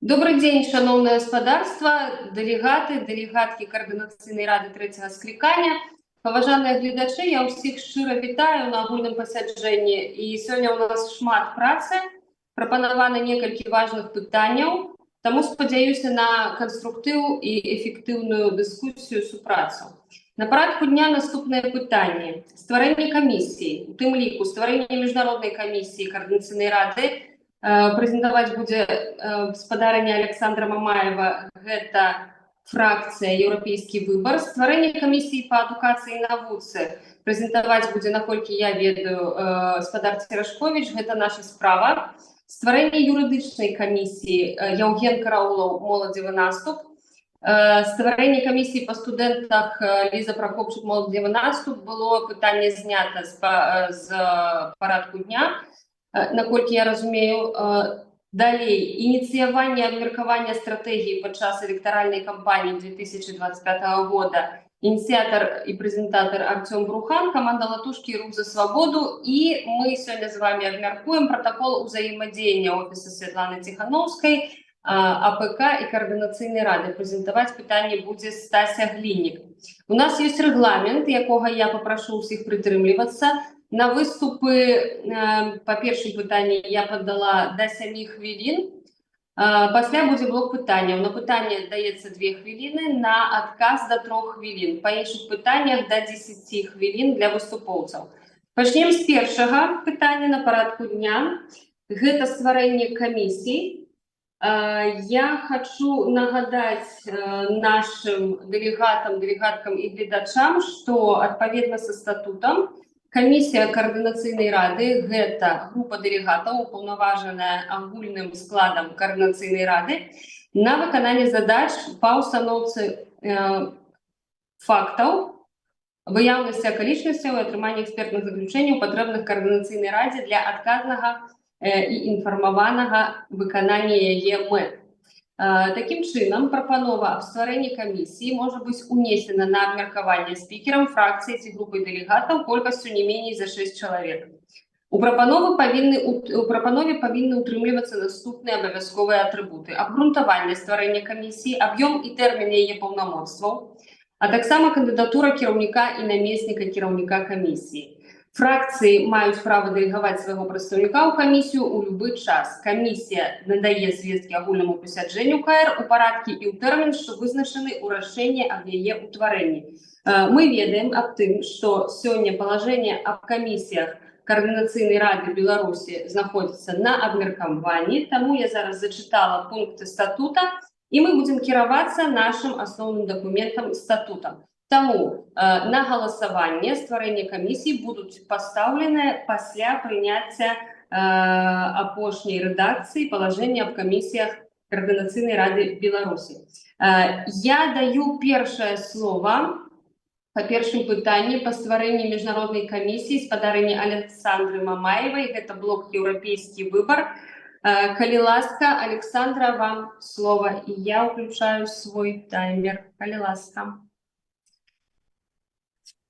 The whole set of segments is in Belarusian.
Добрый дзень, шановное гаспадарства, дэлегаты, дэлегаткі каардынацыйнай рады трэцяга склікання. Паважаныя гледачы, я ўсіх шчыра вітаю на агульным пасяджэнні. І сёння ў нас шмат працы, прапанавана некалькі важных пытанняў, таму спадзяюся на канструктыў і эфектыўную дыскусію супрацу. На парадку дня наступныя пытанні. Стварэнне камісіі, у тым ліку стварэнне міжнароднай камісіі каардынацыйнай рады. Прэзентаваць будзе гаспадарыня Александра Мамаева, гэта фракцыя «Еўрапейскі выбар». Стварэнне камісіі па адукацыі і навуцы прэзентаваць будзе, наколькі я ведаю, гаспадар Церашковіч, гэта наша справа. Стварэнне юрыдычнай камісіі Яўген Караулаў, моладзевы наступ. Стварэнне камісіі па студэнтах Ліза Пракопчук, моладзевы наступ. Было пытанне знята з парадку дня. Наколькі я разумею, далей ініцыяванне абмеркавання стратэгіі падчас электаральнай кампаніі 2025 года. Ініцыятар і прэзентатар Артём Брухан, каманда «Латушкі» і «Рух за свабоду». І мы сёння з вами абмяркуем пратакол узаемадзеяння офіса Святланы Ціхановскай, АПК і каардынацыйнай рады. Прэзентаваць пытанне будзе Стася Гліннік. У нас ёсць рэгламент, якога я папрашу ўсіх прытрымлівацца. На выступы па першым пытанні я паддала да 7 хвілін. Пасля будзе блок пытанняў. На пытанне даецца 2 хвіліны, на адказ да 3 хвілін. Па іншых пытаннях да 10 хвілін для выступоўцаў. Пачнем з першага пытання на парадку дня. Гэта стварэнне камісій. Я хочу нагадаць нашим дэлегаткам і гледачам, што адпаведна са статутам камісія каардынацыйнай рады – гэта група дэлегатаў, упаўнаважаная агульным складам каардынацыйнай рады на выкананне задач па ўстаноўцы фактаў, выяўнасці акалічнасцяў і атрымання экспертных заключэнняў, патрэбных каардынацыйнай радзе для адказнага і інфармаванага выканання яе мэт. Такім чынам, прапанова аб стварэнні камісіі можа быць унесена на абмеркаванне спікерам фракцыі ці групай дэлегатаў колькасцю не меней за 6 чалавек. У прапанове павінны ўтрымлівацца наступныя абавязковыя атрыбуты: абгрунтаванне стварэння камісіі, аб'ём і тэрмін яе паўнамоцтваў, а таксама кандыдатура кіраўніка і намесніка кіраўніка камісіі. Фракцыі маюць права дэлегаваць свайго прадстаўніка ў камісію ў любы час. Камісія надае звесткі агульнаму пасяджэнню КР у парадку і ў тэрмін, што вызначаны ў рашэнні аб яе ўтварэнні. Мы ведаем аб тым, што сёння палажэнне аб камісіях Каардынацыйнай рады Беларусі знаходзіцца на абмеркаванні, таму я зараз зачытала пункты статута, і мы будзем кіравацца нашым асноўным дакументам статутам. Таму на галасаванне стварэння камісій будуць пастаўленыя пасля прыняцця апошняй рэдакцыі палажэння аб камісіях Каардынацыйнай рады Беларусі. Я даю першае слово па першым пытанні па стварэнні міжнароднай камісіі гаспадарыні Александры Мамаевай. Гэта блок «Еўрапейскі выбар». Калі ласка, Александра, вам слово. І я ўключаю свой таймер. Калі ласка.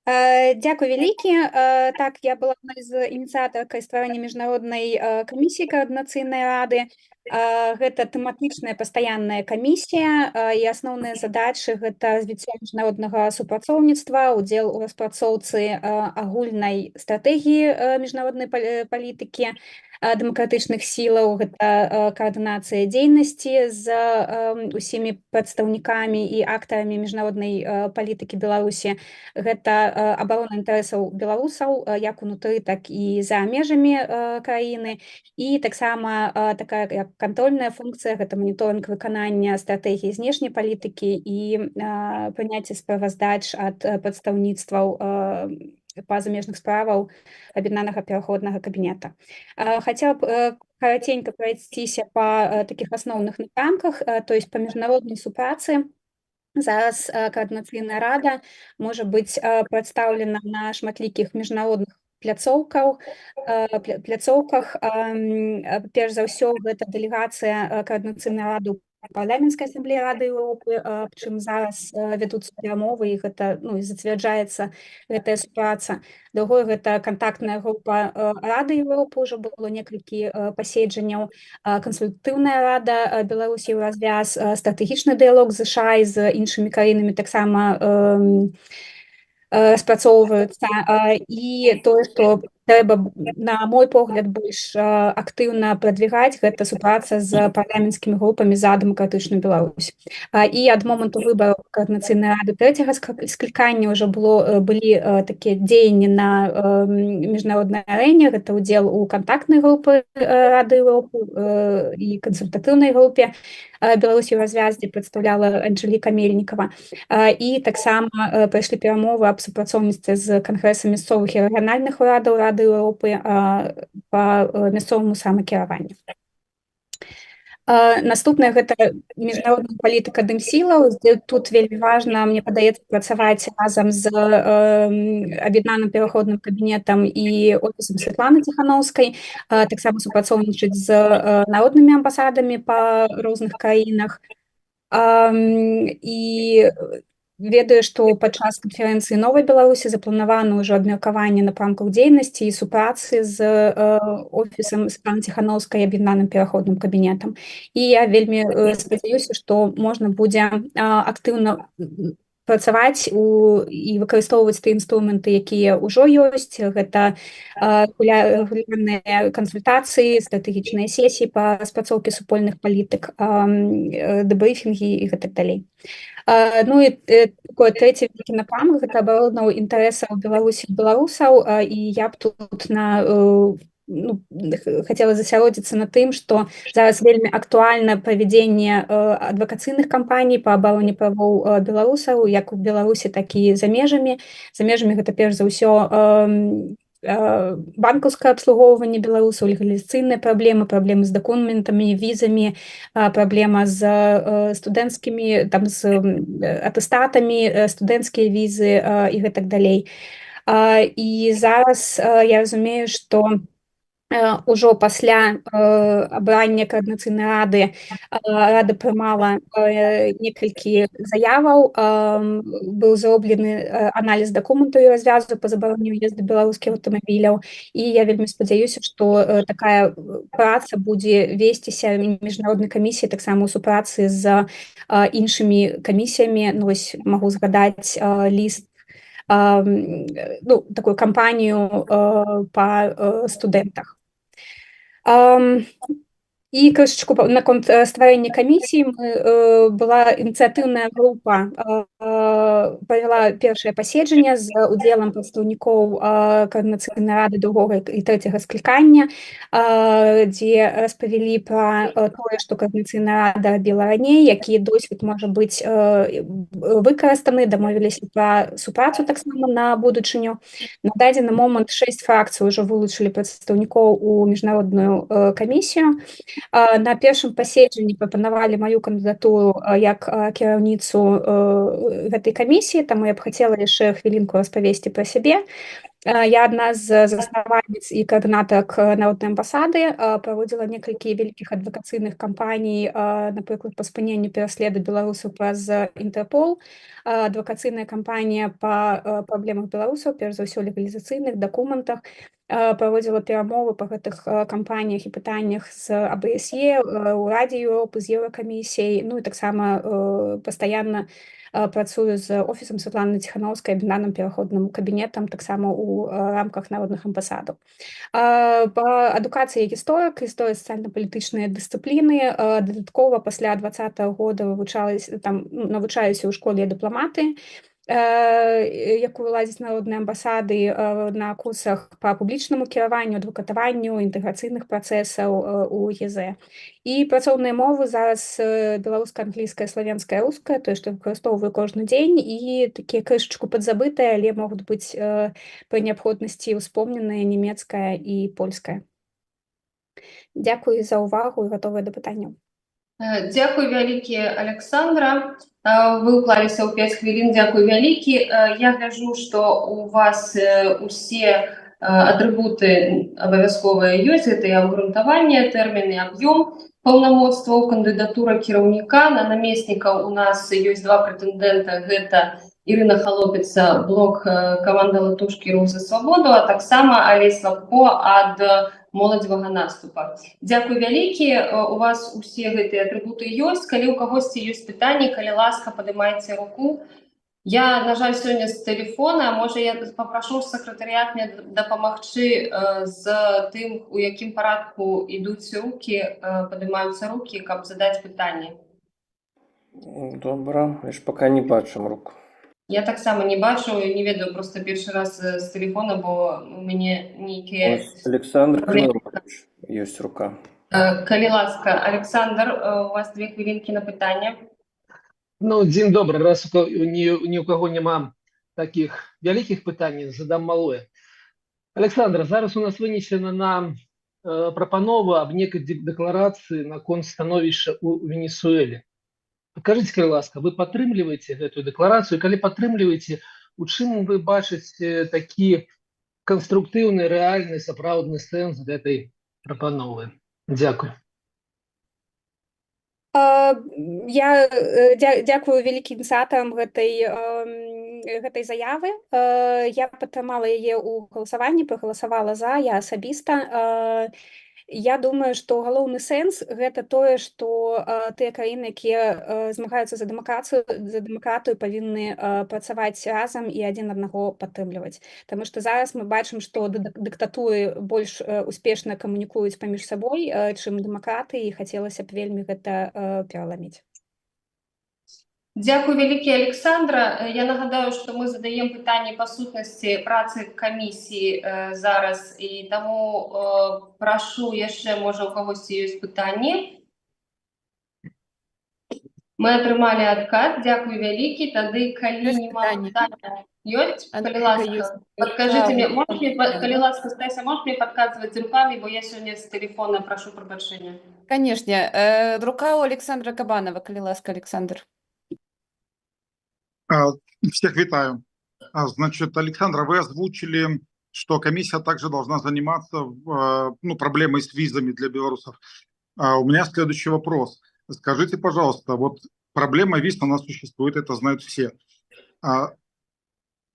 Дякую вялікі. Так, я была з ініцыятаркай стварэння міжнароднай камісіі каардынацыйнай рады. Гэта тэматычная пастаянная камісія, і асноўныя задачы – гэта развіццё міжнароднага супрацоўніцтва, удзел у распрацоўцы агульнай стратэгіі міжнароднай палітыкі, дэмакратычных сілаў, гэта каардынацыя дзейнасці з усімі прадстаўнікамі і актарамі міжнароднай палітыкі Беларусі, гэта абарона інтарэсаў беларусаў як унутры, так і за межамі краіны, і таксама такая як кантрольная функцыя – гэта маніторынг выканання стратэгіі знешняй палітыкі і прыняцце справаздач ад прадстаўніцтваў па замежных справаў аб'яднанага пераходнага кабінета. Хацела б караценька прайсціся па такіх асноўных напрамках, то есть па міжнароднай супрацы. Зараз Каардынацыйная рада можа быць прадстаўлена на шматлікіх міжнародных пляцоўках. Перш за ўсё, гэта дэлегацыя Каардынацыйнай рады парламенцкай ассамблеі Рады Еўропы, прычым зараз вядуцца перамовы, і гэта, ну, і зацвярджаецца гэтая супраца. Другое, гэта кантактная група Рады Еўропы, ўжо было некалькі паседжанняў, кансультатыўная рада Беларусі Еўразвяз, стратэгічны дыялог з США і з іншымі краінамі таксама распрацоўваюцца, і тое, што трэба, на мой погляд, больш актыўна прадвігаць, гэта супраца з парламенцкімі групамі за дэмакратычную Беларусь. І ад моманту выбараў Коордынацыйнай рады трэцяга склікання ўжо былі такія дзеянні на міжнароднай арэне, гэта ўдзел у кантактнай групы Рады Еўропы і кансультатыўнай групе Беларусі Еўразвяз, дзе прадстаўляла Анжэліка Мельнікава. І таксама прайшлі перамовы аб супрацоўніцтве з кангрэсам мясцовых і рэгіянальных урадаў Рады Еўропы па мясцоваму самакіраванню. Наступная гэта міжнародная палітыка дымсілаў. Тут вельмі важна, мне падаецца, працаваць разам з аб'яднаным пераходным кабінетам і офісам Святланы Ціханаўскай, таксама супрацоўнічаць з народнымі амбасадамі па розных краінах. І ведаю, што падчас канферэнцыі Новай Беларусі запланавана ўжо абмеркаванне напрамкаў дзейнасці і супрацы з офісам Святланы Ціханаўскай і аб'яднаным пераходным кабінетам. І я вельмі спадзяюся, што можна будзе актыўна працаваць і выкарыстоўваць тыя інструменты, якія ўжо ёсць. Гэта рэгулярныя кансультацыі, стратэгічныя сесіі па распрацоўкі супольных палітык, дэбрыфінгі і гэтак далей. Ну і такой трэці вялікі напрамак, гэта абарона інтарэсаў Беларусі і беларусаў, і я б тут хацела засяродзіцца на тым, што зараз вельмі актуальна правядзенне адвакацыйных кампаній па абароне правоў беларусаў, як у Беларусі, так і за межамі. За межамі гэта перш за ўсё банкаўскае абслугоўванне беларусаў, легалізацыйныя праблемы з дакументамі, візамі, праблема з студэнцкімі, там з атэстатамі, студэнцкія візы і гэтак далей. І зараз я разумею, што ўжо пасля абрання Коордынацыйнай рады рада прымала некалькі заяваў, быў зроблены аналіз дакументаў і развязу па забароне ўезду беларускіх аўтамабіляў, і я вельмі спадзяюся, што такая праца будзе весціся міжнароднай камісіяй, таксама ў супрацы з іншымі камісіямі. Ну, вось магу згадаць ліст, такую кампанію па студэнтах. І крышачку наконт стварэння камісіі. Была ініцыятыўная група, правяла першае паседжанне з удзелам прадстаўнікоў Коордынацыйнай рады другога і трэцяга склікання, дзе распавялі пра тое, што Коордынацыйная рада рабіла раней, які досвед можа быць выкарыстаны, дамовіліся пра супрацу таксама на будучыню. На дадзены момант 6 фракцый ўжо вылучылі прадстаўнікоў у міжнародную камісію. На першым паседжанні прапанавалі маю кандыдатуру як кіраўніцу гэтай камісіі, таму я б хацела яшчэ хвілінку распавесці пра сябе. Я адна з заснавальніц і каардынатарак народнай амбасады, праводзіла некалькі вялікіх адвакацыйных кампаній, напрыклад, па спыненню пераследу беларусаў праз Інтэрпол, адвакацыйная кампанія па праблемах беларусаў, перш за ўсё легалізацыйных дакументах, праводзіла перамовы па гэтых кампаніях і пытаннях з АБСЕ, у Радзе Еўропы, з Еўракамісіяй, ну і таксама пастаянна працую з офісам Святланы Ціханаўскай, аб'яднаным пераходным кабінетам, таксама ў рамках народных амбасадаў. Па адукацыі гісторык, гісторыя сацыяльна-палітычныя дысцыпліны. Дадаткова пасля 20-го года навучаюся ў школе дыпламаты, якую ладзяць народныя амбасады, на курсах па публічнаму кіраванню, адвакатаванню, інтэграцыйных працэсаў у ЕЗ. І працоўныя мовы зараз беларуская, англійская, славянская, руская, тое, што выкарыстоўваю кожны дзень, і такія крышачку падзабытыя, але могуць быць пры неабходнасці ўспомненыя нямецкая і польская. Дзякуй за ўвагу і гатовая да пытанняў. Дзякуй вялікі, Александра. Вы ўклаліся ў 5 хвілін, дзякуй вялікі. Я гляджу, што у вас усе Атрыбуты абавязковыя ёсць, гэта і абгрунтаванне, тэрміны, аб'ём паўнамоцтваў, кандыдатура кіраўніка. На намеснікаў у нас ёсць два прэтэндэнта, гэта Ірына Халопіца, блок каманда «Латушкі. Рух за свабоду», а таксама Алесь Лапко ад моладзевага наступа. Дзякуй вялікі, у вас усе гэтыя атрыбуты ёсць. Калі ў кагосьці ёсць пытанні, калі ласка, падымайце руку. Я, на жаль, сёння з тэлефона, можа, я папрашу сакратарыят мне дапамагчы з тым, у якім парадку ідуць рукі, падымаюцца рукі, каб задаць пытанне. Добра, я ж пока не бачым рук. Я таксама не бачу, не ведаю, просто першы раз з тэлефона, бо у мяне нейкія... Александр Климович, ёсць рука. Калі ласка, Александр, у вас 2 хвілінкі на пытанне. Ну, дзень добры, раз ні ў каго няма такіх вялікіх пытанняў, задам малое. Александр, зараз у нас вынесена на прапанова аб некай дэкларацыі наконт становішча ў Венесуэле. Скажите, калі ласка, вы падтрымліваеце гэтую дэкларацыю? Калі падтрымліваеце, у чым вы бачыце такі канструктыўны, рэальны, сапраўдны сэнс гэтай прапановы? Дзякуй. Я дзякую вялікім ініцыятарам гэтай заявы. Я падтрымала яе ў галасаванні, прагаласавала за, я асабіста. Я думаю, што галоўны сэнс гэта тое, што тыя краіны, якія змагаюцца за дэмакратыю, павінны працаваць разам і адзін аднаго падтрымліваць. Таму што зараз мы бачым, што дыктатуры больш успешна камунікуюць паміж сабой, чым дэмакраты, і хацелася б вельмі гэта пераламіць. Дзякуй вялікі, Александра. Я нагадаю, што мы задаем пытанні па сутнасці працы камісіі зараз, і таму прашу яшчэ, можа, у кагосьці ёсць пытанні. Мы атрымалі адказ. Дзякуй вялікі. Тады, калі нема пытання, ёсць? Калі ласка, падкажыце мне, калі ласка, Стася, можеш мне падказваць рукамі, бо я сёння з тэлефона прашу прабачэння. Конечно. Рука у Александра Кабанова, калі ласка, Александр. Всех витаю. Значит, Александра, вы озвучили, что комиссия также должна заниматься проблемой с визами для белорусов. У меня следующий вопрос. Скажите, пожалуйста, вот проблема виз у нас существует, это знают все.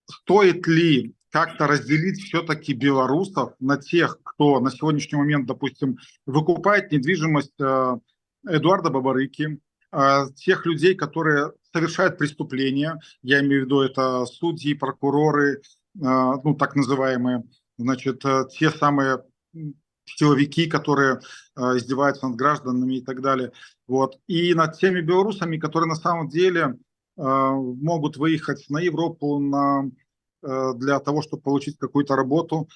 Стоит ли как-то разделить все-таки белорусов на тех, кто на сегодняшний момент, допустим, выкупает недвижимость Эдуарда Бабарыки, тех людей, которые совершают преступления, я имею в виду это судьи, прокуроры, так называемые, значит, те самые силовики, которые издеваются над гражданами и так далее. Вот. И над теми белорусами, которые на самом деле могут выехать на Европу для того, чтобы получить какую-то работу,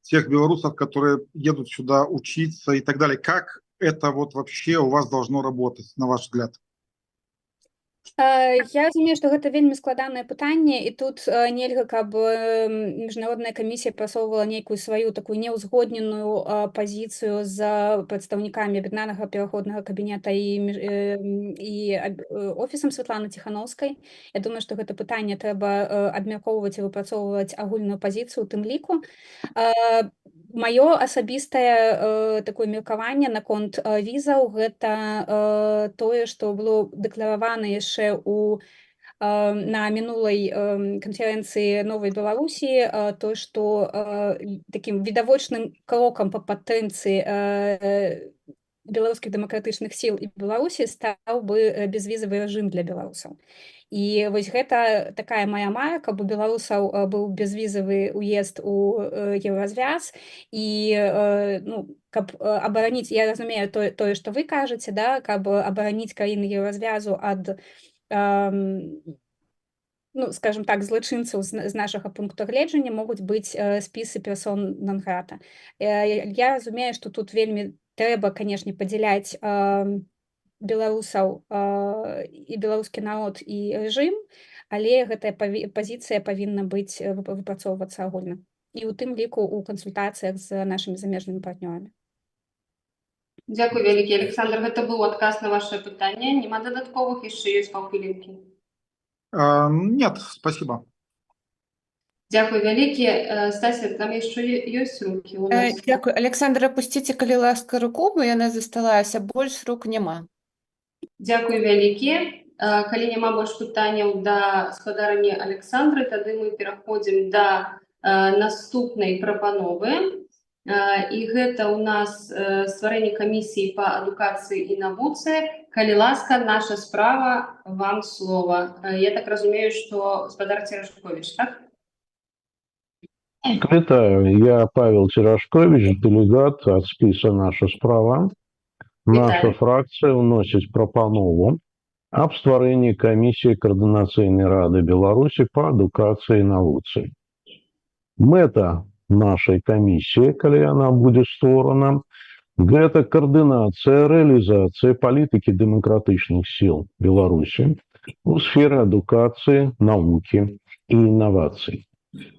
тех белорусов, которые едут сюда учиться и так далее. Как это вот вообще у вас должно работать, на ваш взгляд? Я разумею, што гэта вельмі складанае пытанне, і тут нельга, каб міжнародная камісія прасоўвала нейкую сваю такую неўзгодненую пазіцыю з прадстаўнікамі аб'яднанага пераходнага кабінета і офісам Святланы Ціханаўскай. Я думаю, што гэта пытанне трэба абмяркоўваць і выпрацоўваць агульную пазіцыю, у тым ліку. Маё асабістае такое меркаванне наконт візаў гэта тое, што было дэкларавана яшчэ на мінулай канферэнцыі Новай Беларусі, тое, што такім відавочным крокам па падтрымцы беларускіх дэмакратычных сіл і Беларусі стаў бы безвізавы рэжым для беларусаў. І вось гэта такая моя мая, каб у беларусаў быў безвізавы ўезд у еўразвяз, і каб абараніць, я разумею тое, што вы кажаце, да, каб абараніць краіны еўразвязу ад, скажем так, злачынцаў з нашага пункту гледжання могуць быць спісы персон нон-грата. Я разумею, што тут вельмі трэба, канешне, падзяляць беларусаў і беларускі народ і рэжым, але гэтая пазіцыя павінна быць выпрацоўвацца агульна. І ў тым ліку ў кансультацыях з нашымі замежнымі партнёрамі. Дзякуй вялікі, Александр. Гэта быў адказ на ваше пытанне. Нема дадатковых, яшчэ ёсць паўхвілінкі? Нет, спасибо. Дзякуй вялікі. Стася, там яшчэ ёсць рукі у нас. Дякую. Александр, опусціце, калі ласка, руку, бо яна засталася. Больш рук няма. Дзякуй вялікі. Калі няма больш пытанняў да спадарні Александры, тады мы пераходзім да наступнай прапановы. І гэта ў нас стварэнне камісіі па адукацыі і навуцы. Калі ласка, наша справа, вам слова. Я так разумею, што спадар Церашковіч, так? Вітаю, я Павел Церашкович, делегат от списа «Наша справа». Наша фракция вносит пропанову об стварэнні камісіі Координационной рады Беларуси по адукации и навуцы. Мэта нашей комиссии, калі она будет створана, это координация, реализация политики демократичных сил Беларуси в сфере адукации, науки и инноваций.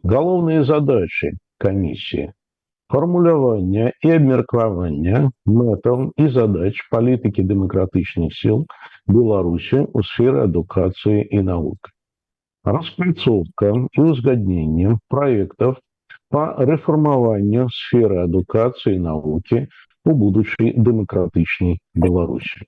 Головные задачи комиссии – формулирование и обмеркование методов и задач политики демократичных сил Беларуси в сфере адукации и наук. Распрацовка и узгоднение проектов по реформованию сферы адукации и науки у будущей демократичной Беларуси.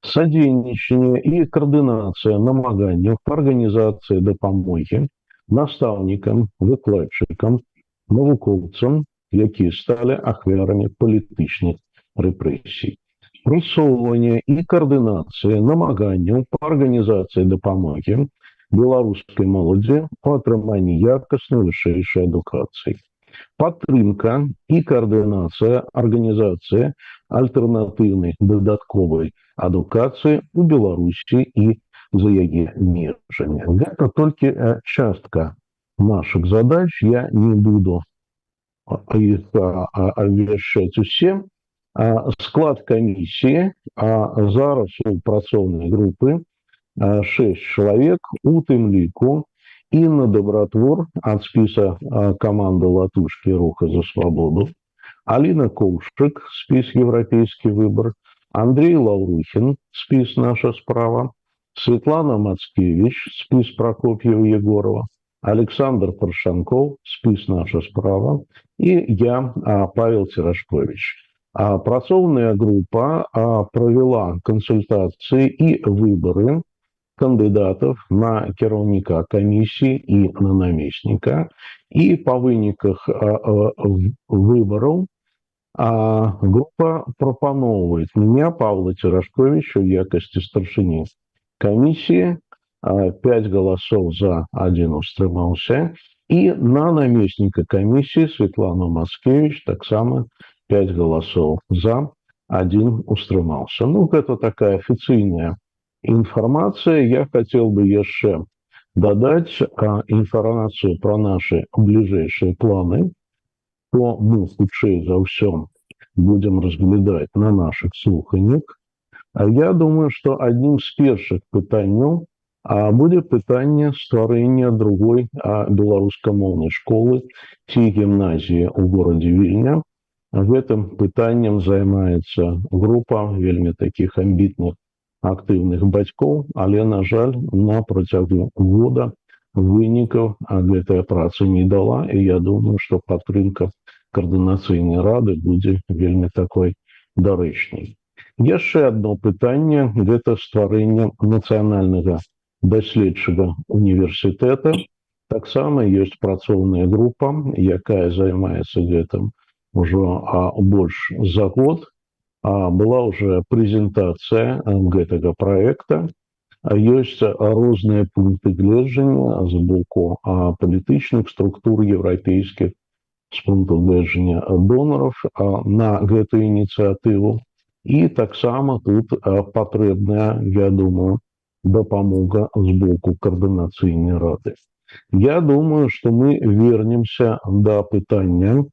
Содейничание и координация намаганий по организации допомоги наставникам, выкладчикам, навукоўцам, якія стали ахвярамі палітычных рэпрэсій. Прасоўванне і координация намаганняў по организации допомоги беларускай моладзі по атрыманні якаснай вышэйшай адукацыі. Падтрымка і координация организации альтернативной додатковой адукации у Беларуси и за яе межамі. Это только частка наших задач. Я не буду их обвяшчаць усе. Склад комиссии зараз у працоўнай группы 6 человек, у тым ліку Инна Добротвор от списа команды «Латушки Руха за свободу», Алина Ковшик, спис «Европейский выбор», Андрей Лаврухин, спис «Наша справа», Светлана Мацкевич, спис Прокопьева-Егорова, Александр Паршанков, спис «Наша справа» и я, Павел Церашкович. Працоўная группа провела консультации и выборы кандидатов на кіраўніка комиссии и на наместника. И по выниках выборов группа пропановывает меня, Павла Церашковича, в якости старшини комиссии, 5 голосов за, 1 устрымаўся, и на наместника комиссии Светлану Мацкевич так само 5 голосов за, 1 устрымаўся. Ну, это такая официальная информация. Я хотел бы еще додать информацию про наши ближайшие планы, то мы хутчэй за ўсё будем разглядать на наших слуханнях. Я думаю, что одним из первых пытанняў будет пытанне стварэння другой беларускамоўнай школы ці гімназіі ў горадзе Вільня. Гэтым пытаннем займаецца група вельмі таких амбітных актыўных бацькоў, але, на жаль, на працягу года вынікаў гэтая праца не дала, і я думаю, што падтрымка координацыйнай рады будзе вельмі такой дарэчнай. Яшчэ одно пытанне – гэта стварэнне нацыянальнага даследчага універсітэта. Таксама ёсць працоўная група, якая займаецца гэтым ужо больш за год. Была уже прэзентацыя гэтага проекта. Ёсць розныя пункты гледжання з боку палітычных структур еўрапейскіх, з пункту гледжання донараў на гэтую ініцыятыву. И таксама тут патрэбная, я думаю, дапамога з боку координацыйнай рады. Я думаю, что мы вернемся до пытання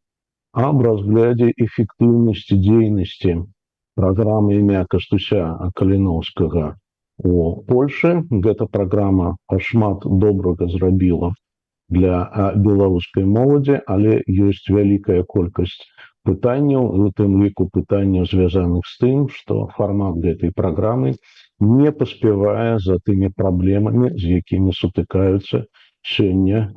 об разгляде эффективности дзейнасці программы імя Кастуся Каліноўскага у Польше. Гэта программа шмат добрага зрабіла для беларускай моладзі, але ёсць вялікая колькасць пытанняў, у тым ліку пытанняў, звязаных з тым, што фармат гэтай праграмы не паспявае за тымі праблемамі, з якімі сутыкаюцца сёння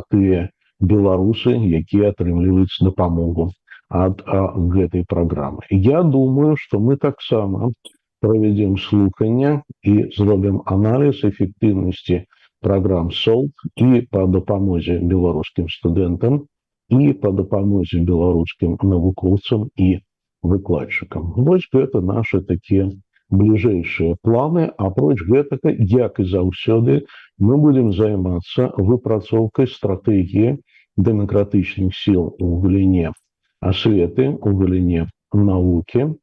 тыя беларусы, якія атрымліваюць дапамогу ад гэтай праграмы. Я думаю, што мы таксама правядзем слухання і зробім аналіз эфектыўнасці праграм СОЛТ і па дапамозе беларускім студэнтам, і па дапамозе беларускім навукоўцам і выкладчыкам. Вось гэта нашы такія бліжэйшыя планы. Апроч гэтага, як і заўсёды, мы будзем займацца выпрацоўкай стратэгіі дэмакратычных сіл у галіне асветы, у галіне навукі.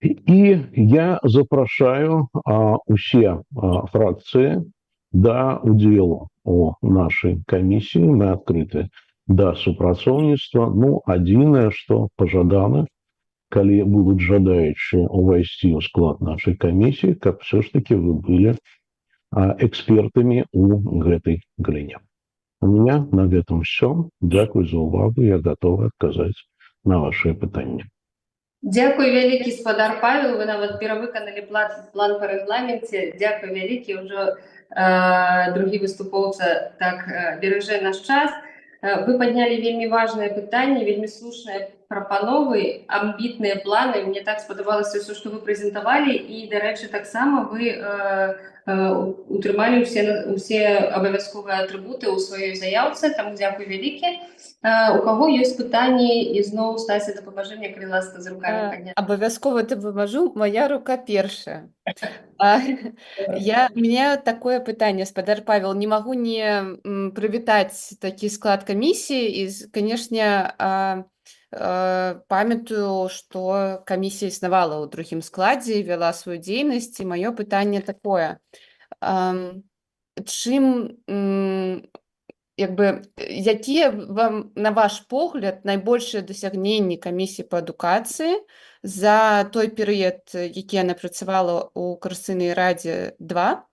І я запрашаю усе фракцыі да удзелу у нашай камісіі. Мы адкрыты да супрацоўніцтва. Адзінае, што пажадана, калі будуць жадаючыя увайсці ў склад нашай камісіі, каб все ж таки вы былі экспертамі у гэтай галіне. У меня на гэтым все. Дзякуй за увагу. Я готовы адказаць на ваши пытанні. Дзякуй вялікі, спадар Павел, вы нават перавыканалі план па рэгламенце. Дзякуй вялікі, ўжо другі выступоўца так беражэ наш час. Вы паднялі вельмі важныя пытанні, вельмі слушныя прапановы, амбітныя планы. Мне так спадабалася ўсё, што вы прэзентавалі, і, дарэчы, таксама вы утрымалі ўсе абавязковыя атрыбуты ў сваёй заяўцы, таму дзякуй вялікі. У каго ёсць пытанні, і зноў Стася, дапамажы мне, калі ласка, з рукамі падняць. Абавязкова дапамажу, моя рука першая. У меня такое пытанне, спадар Павел, не магу не прывітаць такі склад камісіі, і, канешне, памятаю, што камісія існавала ў другім складзе, вяла сваю дзейнасць, і маё пытанне такое. Якія вам, на ваш погляд, найбольшыя дасягненні камісіі па адукацыі за той перыяд, які яна працавала ў Карацыйнай радзе 2,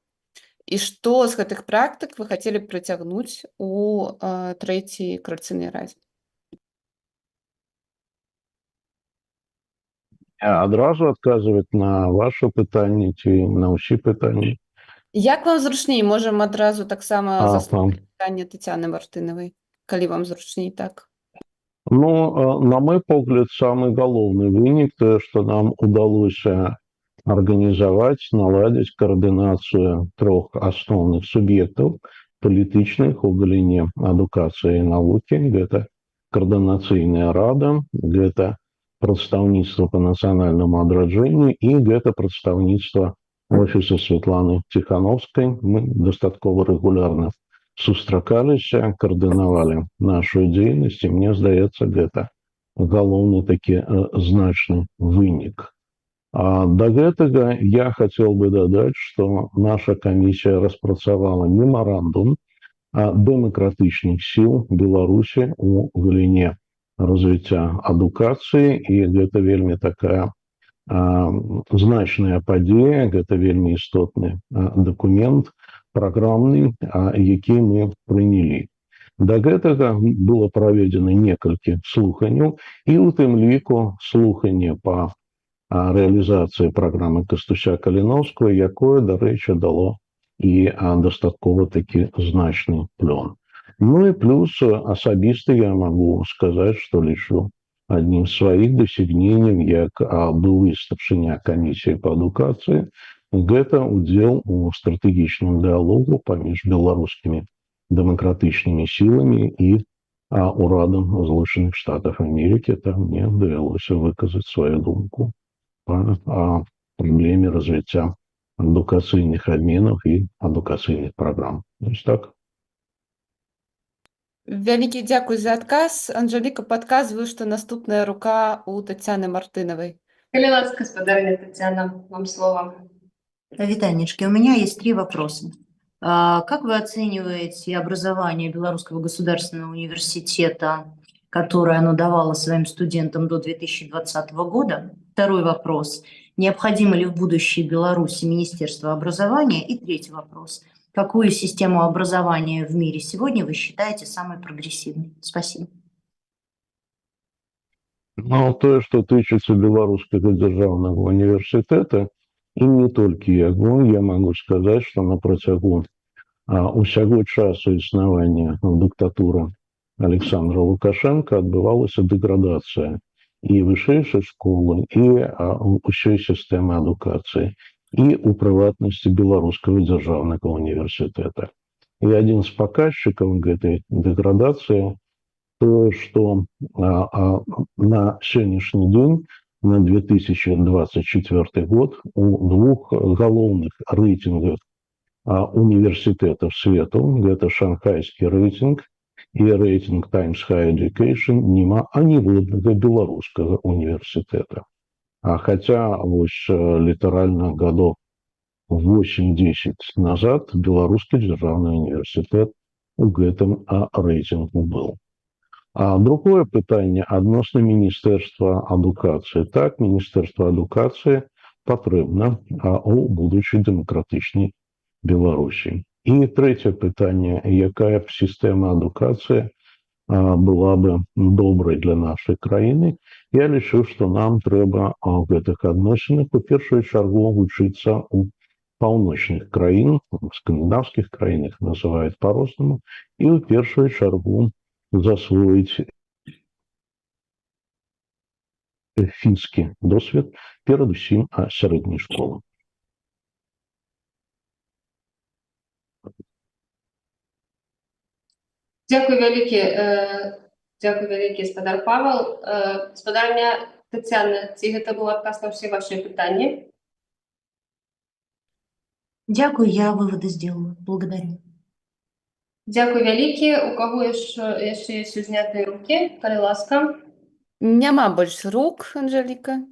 і што з гэтых практык вы хацелі б прыцягнуць у 3-й Карацыйнай радзе? Адразу адказваць на ваше пытанне ці на ўсе пытанні? Як вам зручней? Можам адразу таксама заслухаць пытанне Тацяны Мартынавай, калі вам зручней так. На мой погляд, самый галоўны вынік тое, што нам удалося арганізаваць, наладзіць каардынацыю 3 асноўных суб'ектаў палітычных у галіне адукацыі і навукі. Гэта каардынацыйная рада, гэта прадстаўніцтва па нацыянальнаму адраджэнню і гэта прадстаўніцтва офіса Светланы Ціхановскай. Мы дастаткова рэгулярна сустракаліся, каардынавалі нашу дзейнасць, і мне здаецца, гэта галоўны такі значны вынік. Да гэтага я хацеў бы дадаць, што наша камісія распрацавала мемарандум дэмакратычных сіл Беларусі у галіне развіцця адукацыі, і гэта вельмі такая значная падзея, гэта вельмі істотны дакумент праграмны, які мы прынялі. Да гэтага было праведзена некалькі слуханняў, і ў тым ліку слуханне па рэалізацыі праграмы Кастуся-Каліноўскага, якое, дарэчы, дало і дастаткова такі значны плён. І плюс асабіста я магу сказаць, што лічу аднім з сваіх дасягненняў як былы старшыня камісіі па адукацыі, гэта удзел у стратэгічным дыалогу паміж беларускімі дэмакратычнымі сіламі і урадам Злучаных Штатаў Амерыкі. Там мне давялося выказаць сваю думку па праблеме развіцця адукацыйных абменаў і адукацыйных праграм. Вось так. Вялікі дзякуй за адказ. Анжэліка, падказваю, што наступная рука у Тацяны Мартынавай. Калі ласка, спадарня Тацяна, вам слово. Витанечки, у меня есть 3 вопроса. Как вы оцениваете образование Белорусского государственного университета, которое оно давало своим студентам до 2020 года? Второй вопрос. Необходимо ли в будущей Беларуси Министерство образования? И 3-й вопрос. Какую систему образования в мире сегодня вы считаете самой прогрессивной? Спасибо. То, что тычыцца Белорусского державного университета, и не толькі яго, я могу сказаць, што на працягу усяго часу існавання дыктатуры Александра Лукашенко адбывалася дэградацыя і вышэйшай школы, і ўсёй сістэмы адукацыі, і у прыватнасці беларускага дзяржаўнага універсітэта. І адзін з паказчыкаў гэтай дэградацыі тое, што на сённяшні дзень, на 2024 год, у двух галоўных рэйтингах універсітэтаў свету, гэта шанхайскі рэйтинг і рэйтинг Times Higher Education, няма аніводнага беларускага універсітэта. Хаця вось літаральна гадоў 8-10 назад беларускі дзяржаўны універсітэт у гэтым рэйтингу быў. Другое пытанне адносна міністэрства адукацыі. Так, міністэрства адукацыі патрэбна у будучай дэмакратычнай Беларусі. І трэцяе пытанне, якая б сістэма адукацыі была бы добрай для нашай краіны. Я лічу, што нам трэба у гэтых адносінах у першую чаргу вучыцца ў паўночных краін, скандынаўскіх краінах называюць па-рознаму, і ў першую чаргу засвоіць фінскі досвед, перадусім сярэдняй школы. Дякую вялікі, спадар Павел. Спадарня Тетяна, ці гэта быў адказ на ўсе ваши пытанні? Дякую, я выводы сделала. Благодарю. Дякую вялікі. У каго яшчэ ёсць узнятыя рукі? Калі ласка. Няма больш рук, Анжеліка.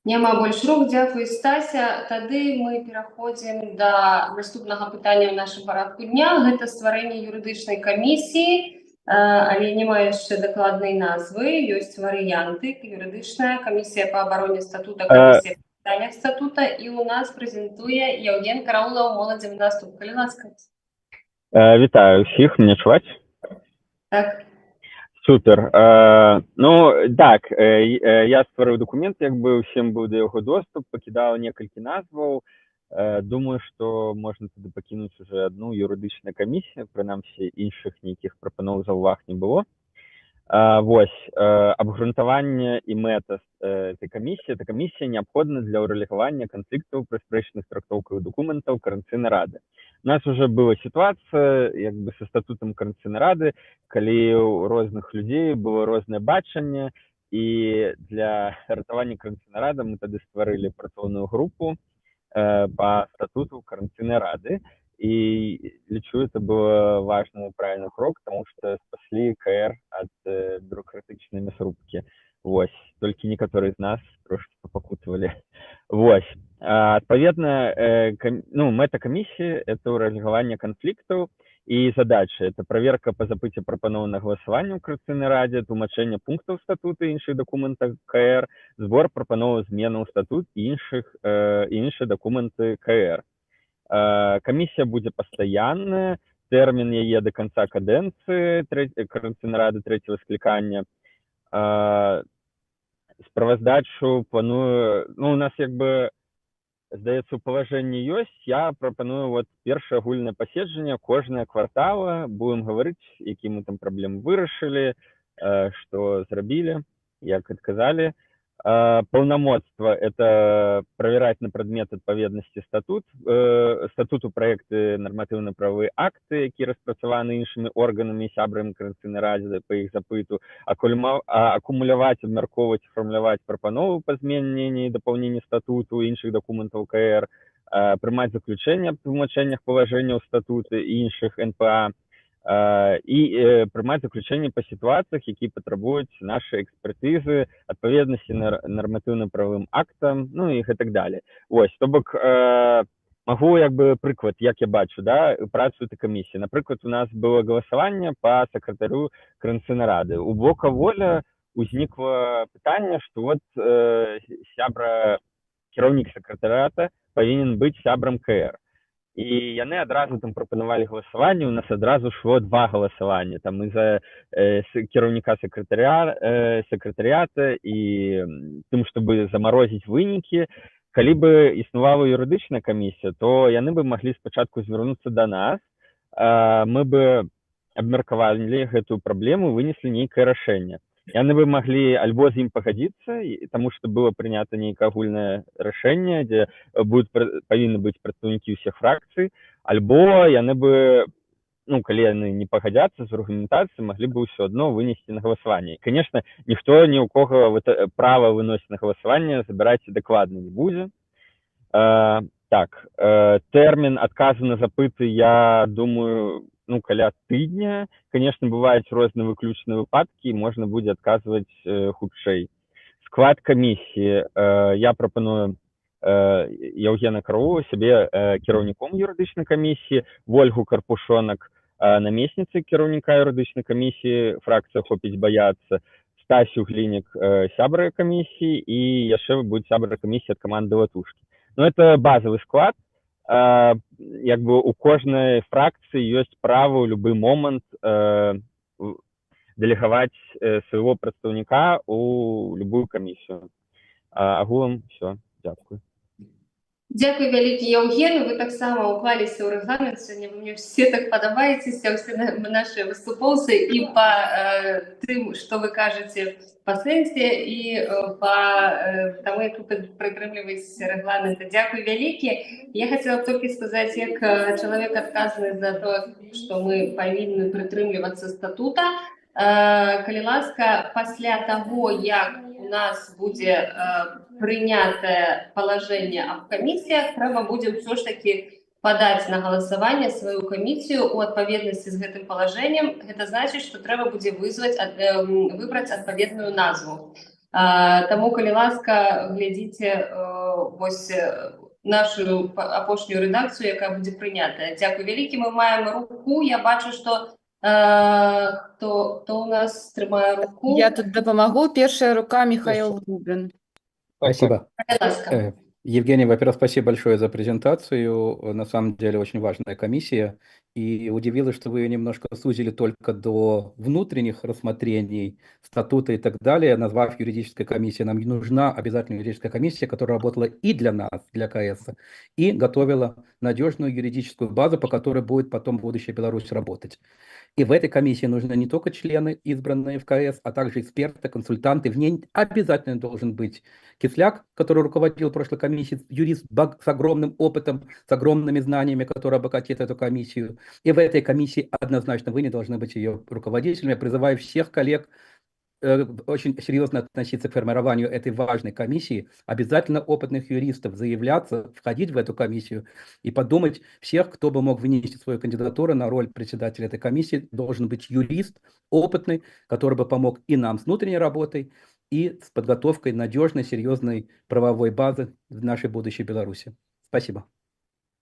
Няма больш рук. Дзякуй, Стася. Тады мы пераходзім да наступнага пытання ў нашым парадку дня. Гэта стварэнне юрыдычнай камісіі, але няма яшчэ дакладнай назвы. Ёсць варыянты. Юрыдычная камісія па абароне статута, камісія па пытаннях статута. І у нас прэзентуе Яўген Караулаў, моладзевы наступ. Калі ласка. Вітаю ўсіх, мне чуваць? Так. Супер. Ну, так, я стварыў документ, як бы ўсім быў да яго доступ, пакідаў некалькі назваў. Думаю, што можна туды пакінуць уже одну юрыдычную камісію, прынамсі іншых нейкіх прапаноў заўваг не было. Вось, абгрунтаванне і мэта этой камісіі. Эта камісія неабходна для ўрэгулявання канфліктаў пры спрэчных трактоўках дакументаў Коордынацыйнай рады. У нас уже была ситуация, як бы со статутом Коордынацыйнай рады, калі у розных людей было рознае бачанне, і для ратавання Коордынацыйнай рады мы тады стварылі працоўную групу по статуту Коордынацыйнай рады, и лічу, это было важный и правильный крок, потому что спасли КР от бюрократичной мясорубки. Вось, только некоторые из нас трошки попокутывали. Вось. Адпаведна, мэта камісіі — это ўрэгуляванне канфліктаў, і задача — это проверка по запыце прапаноў на галасаванне ў Коордынацыйнай радзе, тлумачэнне пунктаў статута і іншых дакументаў КР, збор прапановаў зменаў статут і іншыя дакументы КР. Камісія будзе пастаянная, тэрмін яе до конца кадэнцыі Коордынацыйнай рады трэцяга склікання. Справаздачу планую, у нас як бы, здаецца, у палажэнні ёсць, я прапаную вот першае агульнае паседжанне кожнае квартала, будем гаварыць, які мы там праблемы вырашылі, што зрабілі, як адказалі. Полномочства — это проверять на предмет адпаведнасці статуту проекты нормативно-правовые акты, які распрацаваны іншымі органамі і сябрамі Коордынацыйнай радзе по іх запыту, акумуляваць, абмяркоўваць, фармуляваць прапановы па змененні і дапаўненні статуту і іншых дакументаў КР, прымаць заключэнне аб тлумачэннях палажэнняў статуты і іншых НПА, і прымаць заключэнне па сітуацыях, якія патрабуюць нашай экспертызы, адпаведнасці нарматыўна-правовым актам, і гэтак далее. Вось, то бок, магу як бы прыклад, як я бачу, да, працу этой камісіі. Напрыклад, у нас было галасаванне па сакратарю Коордынацыйнай рады. У Бока Воля узнікла пытанне, што вот сябра, кіраўнік сакратарыята павінен быць сябрам КР. І яны адразу там прапанавалі галасаванне, у нас адразу шло 2 галасавання, там і-за кіраўніка сакратарыята і тым, чтобы замарозіць вынікі. Калі бы існавала юрыдычная камісія, то яны бы маглі спачатку звярнуцца да нас, мы бы абмеркавалі гэтую праблему, вынеслі нейкае рашэнне. Яны бы маглі альбо з ім пагадзіцца, таму што было прынята нейкае агульнае рашэнне, дзе павінны быць прадстаўнікі ўсіх фракцый, альбо яны бы, ну, калі яны не пагадзяцца з аргументацыяй, маглі бы ўсё адно вынесці на галасаванне. Конечно, ніхто ні ў кого права выносіць на галасаванне забіраць дакладна не будзе. Так, тэрмін адказу на запыты, я думаю, ну, каля тыдня. Конечно, бываюць розныя выключныя выпадкі, можна будзе адказваць хутчэй. Склад камісіі. Я прапаную Яўгена Караулова сябе кіраўніком юрыдычнай камісіі, Вольгу Карпушонак намесніцай кіраўніка юрыдычнай камісіі, фракцыя «Хопіць бояцца», Стасю Глінік сябрай камісіі і яшчэ будзе сябрай камісіі ад каманды Латушкі. Ну, это базовый склад. Як бы у кожнай фракцыі ёсць права ў любы момант дэлегаваць свайго прадстаўніка ў любую камісію. Агулам все. Дзякуй. Дзякуй вялікі, Яўген, вы таксама ўклаліся ў рэгламент, сёння вы мне все так падабаецеся, ўсе нашы выступоўцы, і па тым, што вы кажаце па сэнсе, і па таму, як вы прытрымліваецеся рэгламента. Дзякуй вялікі. Я хацела толькі сказаць, як чалавек адказаны за то, што мы павінны прытрымлівацца статута. Калі ласка, пасля таго, як у нас будзе прынятае палажэнне аб камісіях, трэба будзе ўсё ж такі падаць на галасаванне сваю камісію ў адпаведнасці з гэтым палажэннем. Гэта значыць, што трэба будзе выбраць адпаведную назву. Таму, калі ласка, глядзіце вось нашу апошнюю рэдакцыю, якая будзе прынятая. Дзякуй вялікі, мы маем руку. Я бачу, што кто у нас трымае руку? Я тут дапамагу. Первая рука Михаил Рубин. Спасибо. Евгений, во-первых, спасибо большое за презентацию. На самом деле очень важная комиссия. И удивило, что вы ее немножко сузили только до внутренних рассмотрений, статута и так далее, назвав юридической комиссией. Нам нужна обязательно юридическая комиссия, которая работала и для нас, для КС, и готовила надежную юридическую базу, по которой будет потом будущая Беларусь работать. И в этой комиссии нужны не только члены, избранные в КС, а также эксперты, консультанты. В ней обязательно должен быть Кисляк, который руководил прошлой комиссией, юрист с огромным опытом, с огромными знаниями, который обогатит эту комиссию. И в этой комиссии однозначно вы не должны быть ее руководителями. Я призываю всех коллег очень серьезно относиться к формированию этой важной комиссии, обязательно опытных юристов заявляться, входить в эту комиссию и подумать всех, кто бы мог внести свою кандидатуру на роль председателя этой комиссии. Должен быть юрист опытный, который бы помог и нам с внутренней работой, и с подготовкой надежной, серьезной правовой базы в нашей будущей Беларуси. Спасибо.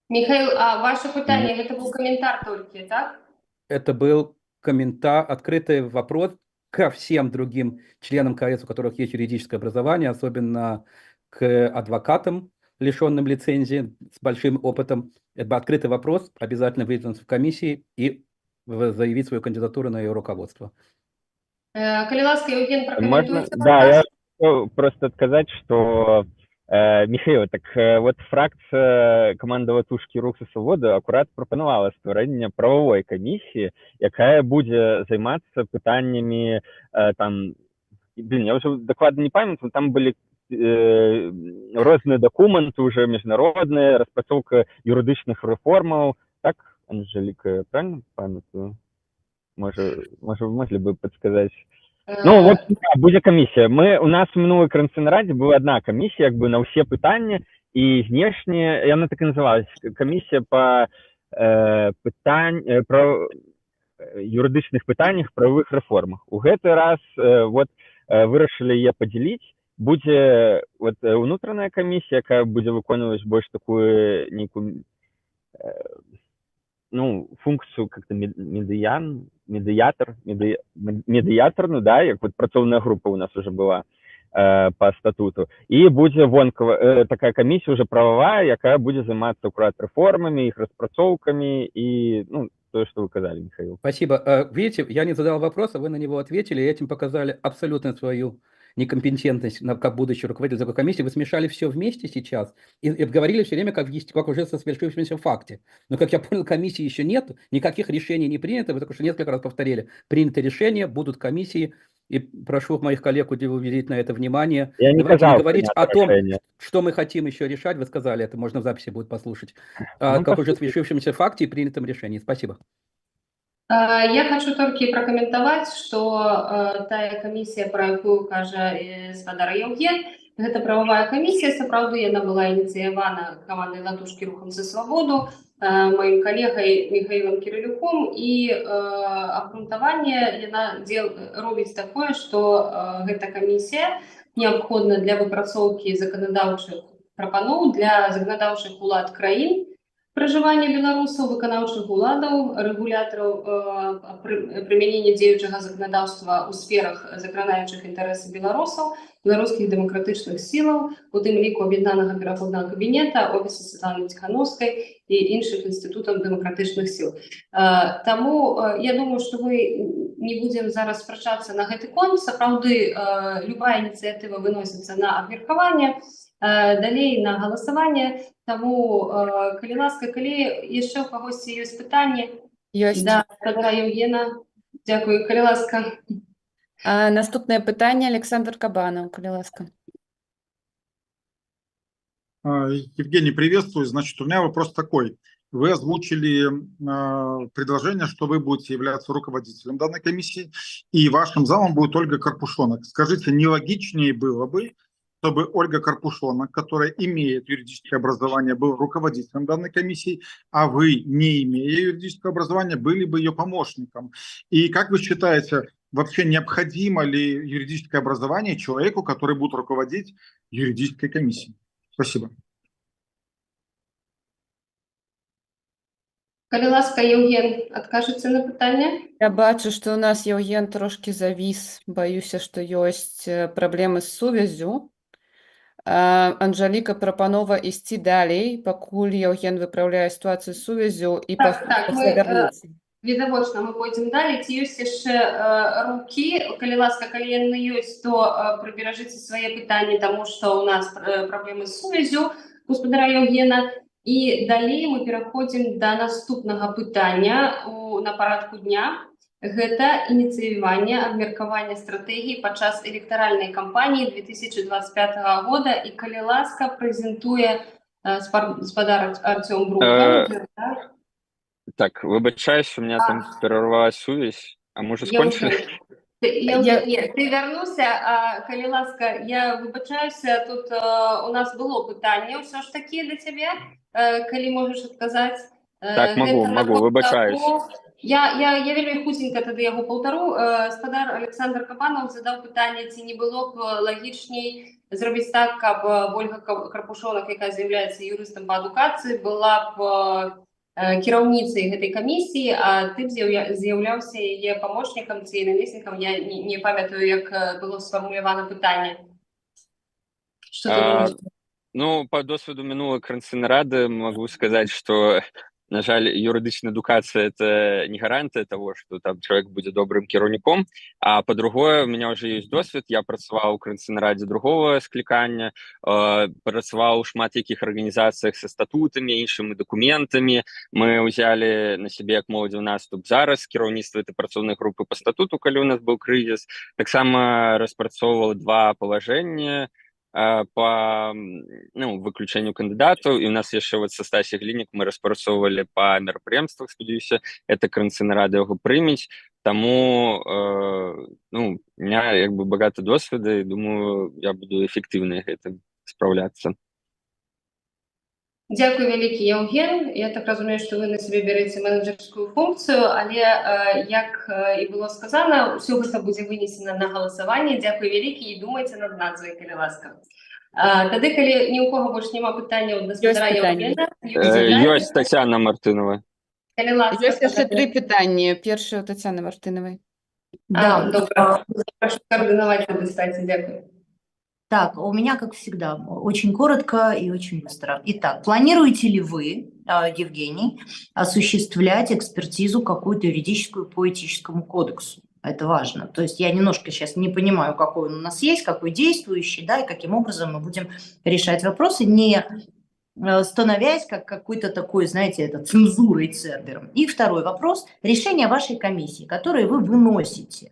Михаил, а ваше питание, это был комментарий только, так? Это был комментарий, открытый вопрос ко всем другим членам КС, у которых есть юридическое образование, особенно к адвокатам, лишенным лицензии, с большим опытом. Это открытый вопрос, обязательно выдвинуться в комиссии и заявить свою кандидатуру на ее руководство. Коли ласка, Евген, прокомментуйте. Да, я хочу просто сказать, что Михаил, так вот фракція команда Латушкі Рух за Свободу акурат прапанавала стварэнне правовой камісіі, якая будзе займацца пытаннямі там, я уже дакладна не памятаю, там былі розныя дакументы уже міжнародныя, распрацоўка юрыдычных рэформаў. Так, Анжеліка, правильно памятаю? Можа, вы могли бы подсказать? Ну, вот, будзе камісія. У нас у мінулай координаційнай радзе была одна камісія, як бы на ўсе пытанні, і знешне, яна так і называлась, камісія па юрыдычных пытаннях, правовых рэформах. У гэты раз вот вырашылі яе падзяліць. Будзе вот унутраная камісія, якая будзе выконваць больш такую нейкую функцию как-то медыятарную, да, як вот працоўная група у нас уже была по статуту. И будзе вонкава такая комиссия уже правовая, якая будзе займацца акурат рэформамі, их распрацоўкамі и, то, что вы сказали, Михаил. Спасибо. Видите, я не задал вопрос, а вы на него ответили, и этим показали абсолютно свою некомпетентность как будущий руководитель такой комиссии, вы смешали все вместе сейчас и говорили все время, как уже со свершившемся факте. Но, как я понял, комиссии еще нет, никаких решений не принято, вы только что несколько раз повторили. Принято решение, будут комиссии, и прошу моих коллег уделить на это внимание. Я не Давайте не сказал, говорить принято о том, решение. что мы хотим еще решать, вы сказали, это можно в записи будет послушать, как уже свершившемся факте и принятом решении. Спасибо. Я хочу толькі пракаментаваць, што тая камісія, пра якую кажа спадар Яўген, гэта прававая камісія, сапраўды яна была ініцыявана камандай «Латушкі рухам за свабоду», маім калегай Михаилом Кирилюком, і абгрунтаванне яна робіць такое, што гэта камісія неабходна для выпрацоўкі заканадаўчых прапаноў для заканадаўчых улад краін, пражывання беларусаў, выканаўчых уладаў, рэгулятараў прымянення дзеючага заканадаўства ў сферах, закранаючых інтарэсы беларусаў, беларускіх дэмакратычных сілаў, у тым ліку аб'яднанага пераходнага кабінета, офіса Светланы Ціханаўскай і іншых інстытутаў дэмакратычных сіл. Таму я думаю, што мы не будзем зараз спрачацца на гэты конт. Сапраўды, любая ініцыятыва выносіцца на абмеркаванне, далей на галасаванне. Таму, калі ласка, калі яшчэ ў кагосьці ёсць пытанні, Ёсць. да, спадара Яўгена, дзякую, калі ласка. Наступнае пытанне Александр Кабанов, калі ласка. Евгений, приветствую. Значит, у меня вопрос такой. Вы озвучили предложение, что вы будете являться руководителем данной комиссии, и вашим замом будет Ольга Карпушонок. Скажите, не логичнее было бы, чтобы Ольга Карпушонок, которая имеет юридическое образование, был руководителем данной комиссии, а вы, не имея юридического образования, были бы ее помощником? И как вы считаете, вообще необходимо ли юридическое образование человеку, который будет руководить юридической комиссией? Спасибо. Калі ласка, Яўген, адкажыце на пытанне? Я бачу, што ў нас Яўген трошкі завіс. Баюся, што ёсць праблемы з сувяззю. Анжаліка прапанова ісці далей, пакуль Яўген выпраўляе сітуацыю з сувяззю і Так, мы вярнуцца. відавочна мы пойдзем далей. Ці ёсць яшчэ рукі? Калі ласка, калі яны ёсць, то прыберажыце свае пытанні, таму што ў нас праблемы з сувяззю у спадара Яўгена. І далей мы пераходзім да наступнага пытання на парадку дня. Гэта ініцыяванне абмеркавання стратэгіі падчас электаральнай кампаніі 2025 года. І калі ласка, прэзентуе спадар Артём Брухан. Так, выбачаюсь, у меня там перервалась сувязь, а мы уже скончили? Нет, ты вярнуўся, а калі ласка, я выбачаюся, тут у нас было пытанне ўсё ж такі для цябе, калі можаш адказаць. Так, могу, выбачаюсь. Я вельмі хутенька тады яго паўтару. Спадар Александр Кабанов задаў пытанне, ці не было б лагічней зрабіць так, каб Ольга Карпушонак, якая з'яўляецца юрыстам па адукацыі, была б кіраўніцай гэтай камісіі, а ты з'яўляўся яе памочнікам ці намеснікам. Я не памятаю, як было сфармулявана пытанне. Што ты думаеш? Ну, по досвіду мінулай Координаційної ради могу сказать, что, на жаль, юридичная адукация – это не гарантия того, что там человек будет добрым кіраўніком, а по-другое, у меня уже есть досвід, я працаваў у Координаційнай радзе другого склікання, працаваў у шмат якіх арганізацыях са статутамі, іншымі дакументамі, мы ўзялі на сябе як моладзевы наступ зараз, кіраўніцтва этой працоўнай групы по статуту, калі у нас быў крызіс, таксама распрацоўваў 2 палажэння, по выключению кандидатов, и у нас еще вот со Стасі Глінік мы распрацоўвалі по мерапрыемствах, спадзяюся, это Координаційная рада яго прымець, тому у меня як бы багато досвіду, и думаю, я буду эффективно гэтым справляться. Дзякую вялікі, Яўген. Я так разумею, што вы на сябе бярэце менеджерскую функцыю, але, як і было сказана, ўсё гэта будзе вынесена на галасаванне. Дзякую вялікі і думайце над назвай, калі ласка. Тады, калі ні ў кого больш няма пытанняў да спадара Яўгена... Ёсць Тацяна Мартынова. Калі ласка. Ёсць яшчэ 3 пытанні. Першае у Тацяны Мартынавай. Да. Добра. Прошу координаваць на дыстаце. Дзякую. Так, у меня, как всегда, очень коротко и очень быстро. Итак, планируете ли вы, Евгений, осуществлять экспертизу какую-то юридическую по этическому кодексу? Это важно. То есть я немножко сейчас не понимаю, какой он у нас есть, какой действующий, да, и каким образом мы будем решать вопросы, не становясь как какой-то такой, знаете, это цензурой Цербером. И второй вопрос. Решения вашей комиссии, которые вы выносите,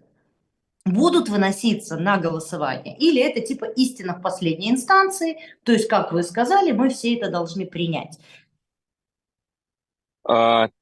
будут выноситься на голосование? Или это типа истина в последней инстанции? То есть, как вы сказали, мы все это должны принять.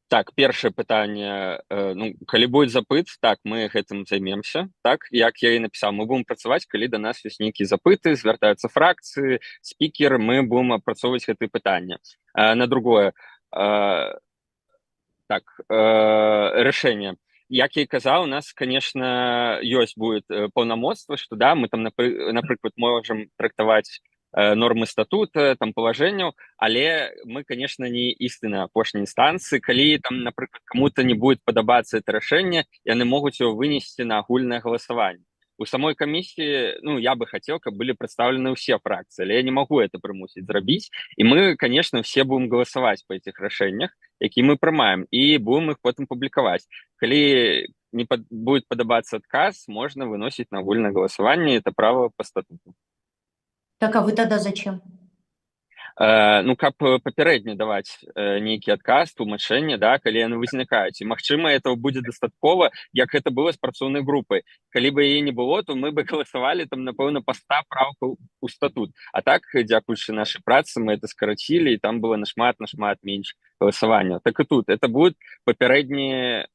Так, першае пытанне, ну, калі будзе запыт, так, мы гэтым займемся, так, як я і напісаў, мы будем працаваць, калі да нас ёсць нейкія запыты, звяртаюцца фракцыі, спікер, мы будем апрацоўваць гэтые пытанні. На другое, так, рашэнне. Як я і казаў, у нас, конечно, ёсць будет паўнамоцтва, што да, мы там, напрыклад, можам трактаваць нормы статута, там палажэнняў, але мы, конечно, не істына апошняй інстанцыі. Калі там, напрыклад, кому-то не будет падабацца это рашэнне, яны могуць его вынесці на агульнае галасаванне. У самой камісіі, ну, я бы хотел, каб былі прадстаўлены ўсе фракцыі, але я не могу это прымусіць зрабіць, і мы, конечно, все будем галасаваць по этих рашэннях, які мы прымаем, і будем их потым публікаваць. Калі не будет падабацца адказ, можно выносіць на агульнае галасаванне, это право по статуту. Так, а вы тогда зачем? Ну, каб папярэдне даваць нейкі адказ, тлумачэнне, да, калі яны вызнікаюць. І, магчыма, этого будзе дастаткова, як гэта было з працоўнай групай. Калі бы яе не было, то мы бы галасавалі там, напэўна, па 100 праўкаў у статут. А так, дзякуючы нашай працы, мы это скарацілі, і там было нашмат менш галасаванняў. Так і тут. Это будуць папярэднія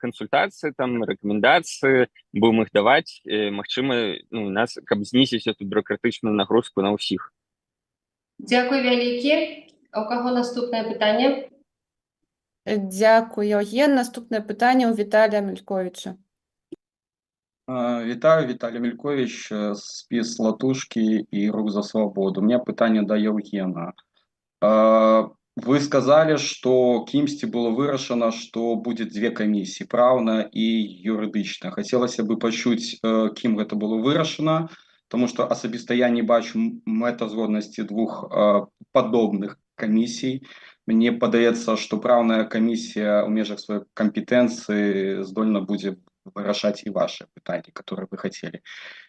кансультацыі, там, рэкамендацыі, будем іх даваць, магчыма, ну, нас, каб знізіць эту бюрократычную нагрузку на ўсіх. Дякую вялікі. А у каго наступнае пытанне? Дякую, Євген. Наступне питання у Віталія Мельковича. Вітаю, Віталій Мелькович, спіс «Латушки» і «Рух за свободу». У меня питання до Євгена. Вы сказали, что кімсьці было вырашана, что будет две комиссии, правна и юридична. Хотелось бы почуть, кім гэта было вырашана, потому что асабіста я не бачу мэтазгоднасці двух падобных камісій. Мне падаецца, што праўная камісія ў межах сваёй кампетэнцыі здольна будзе вырашаць і ваши пытанні, которые вы хотели.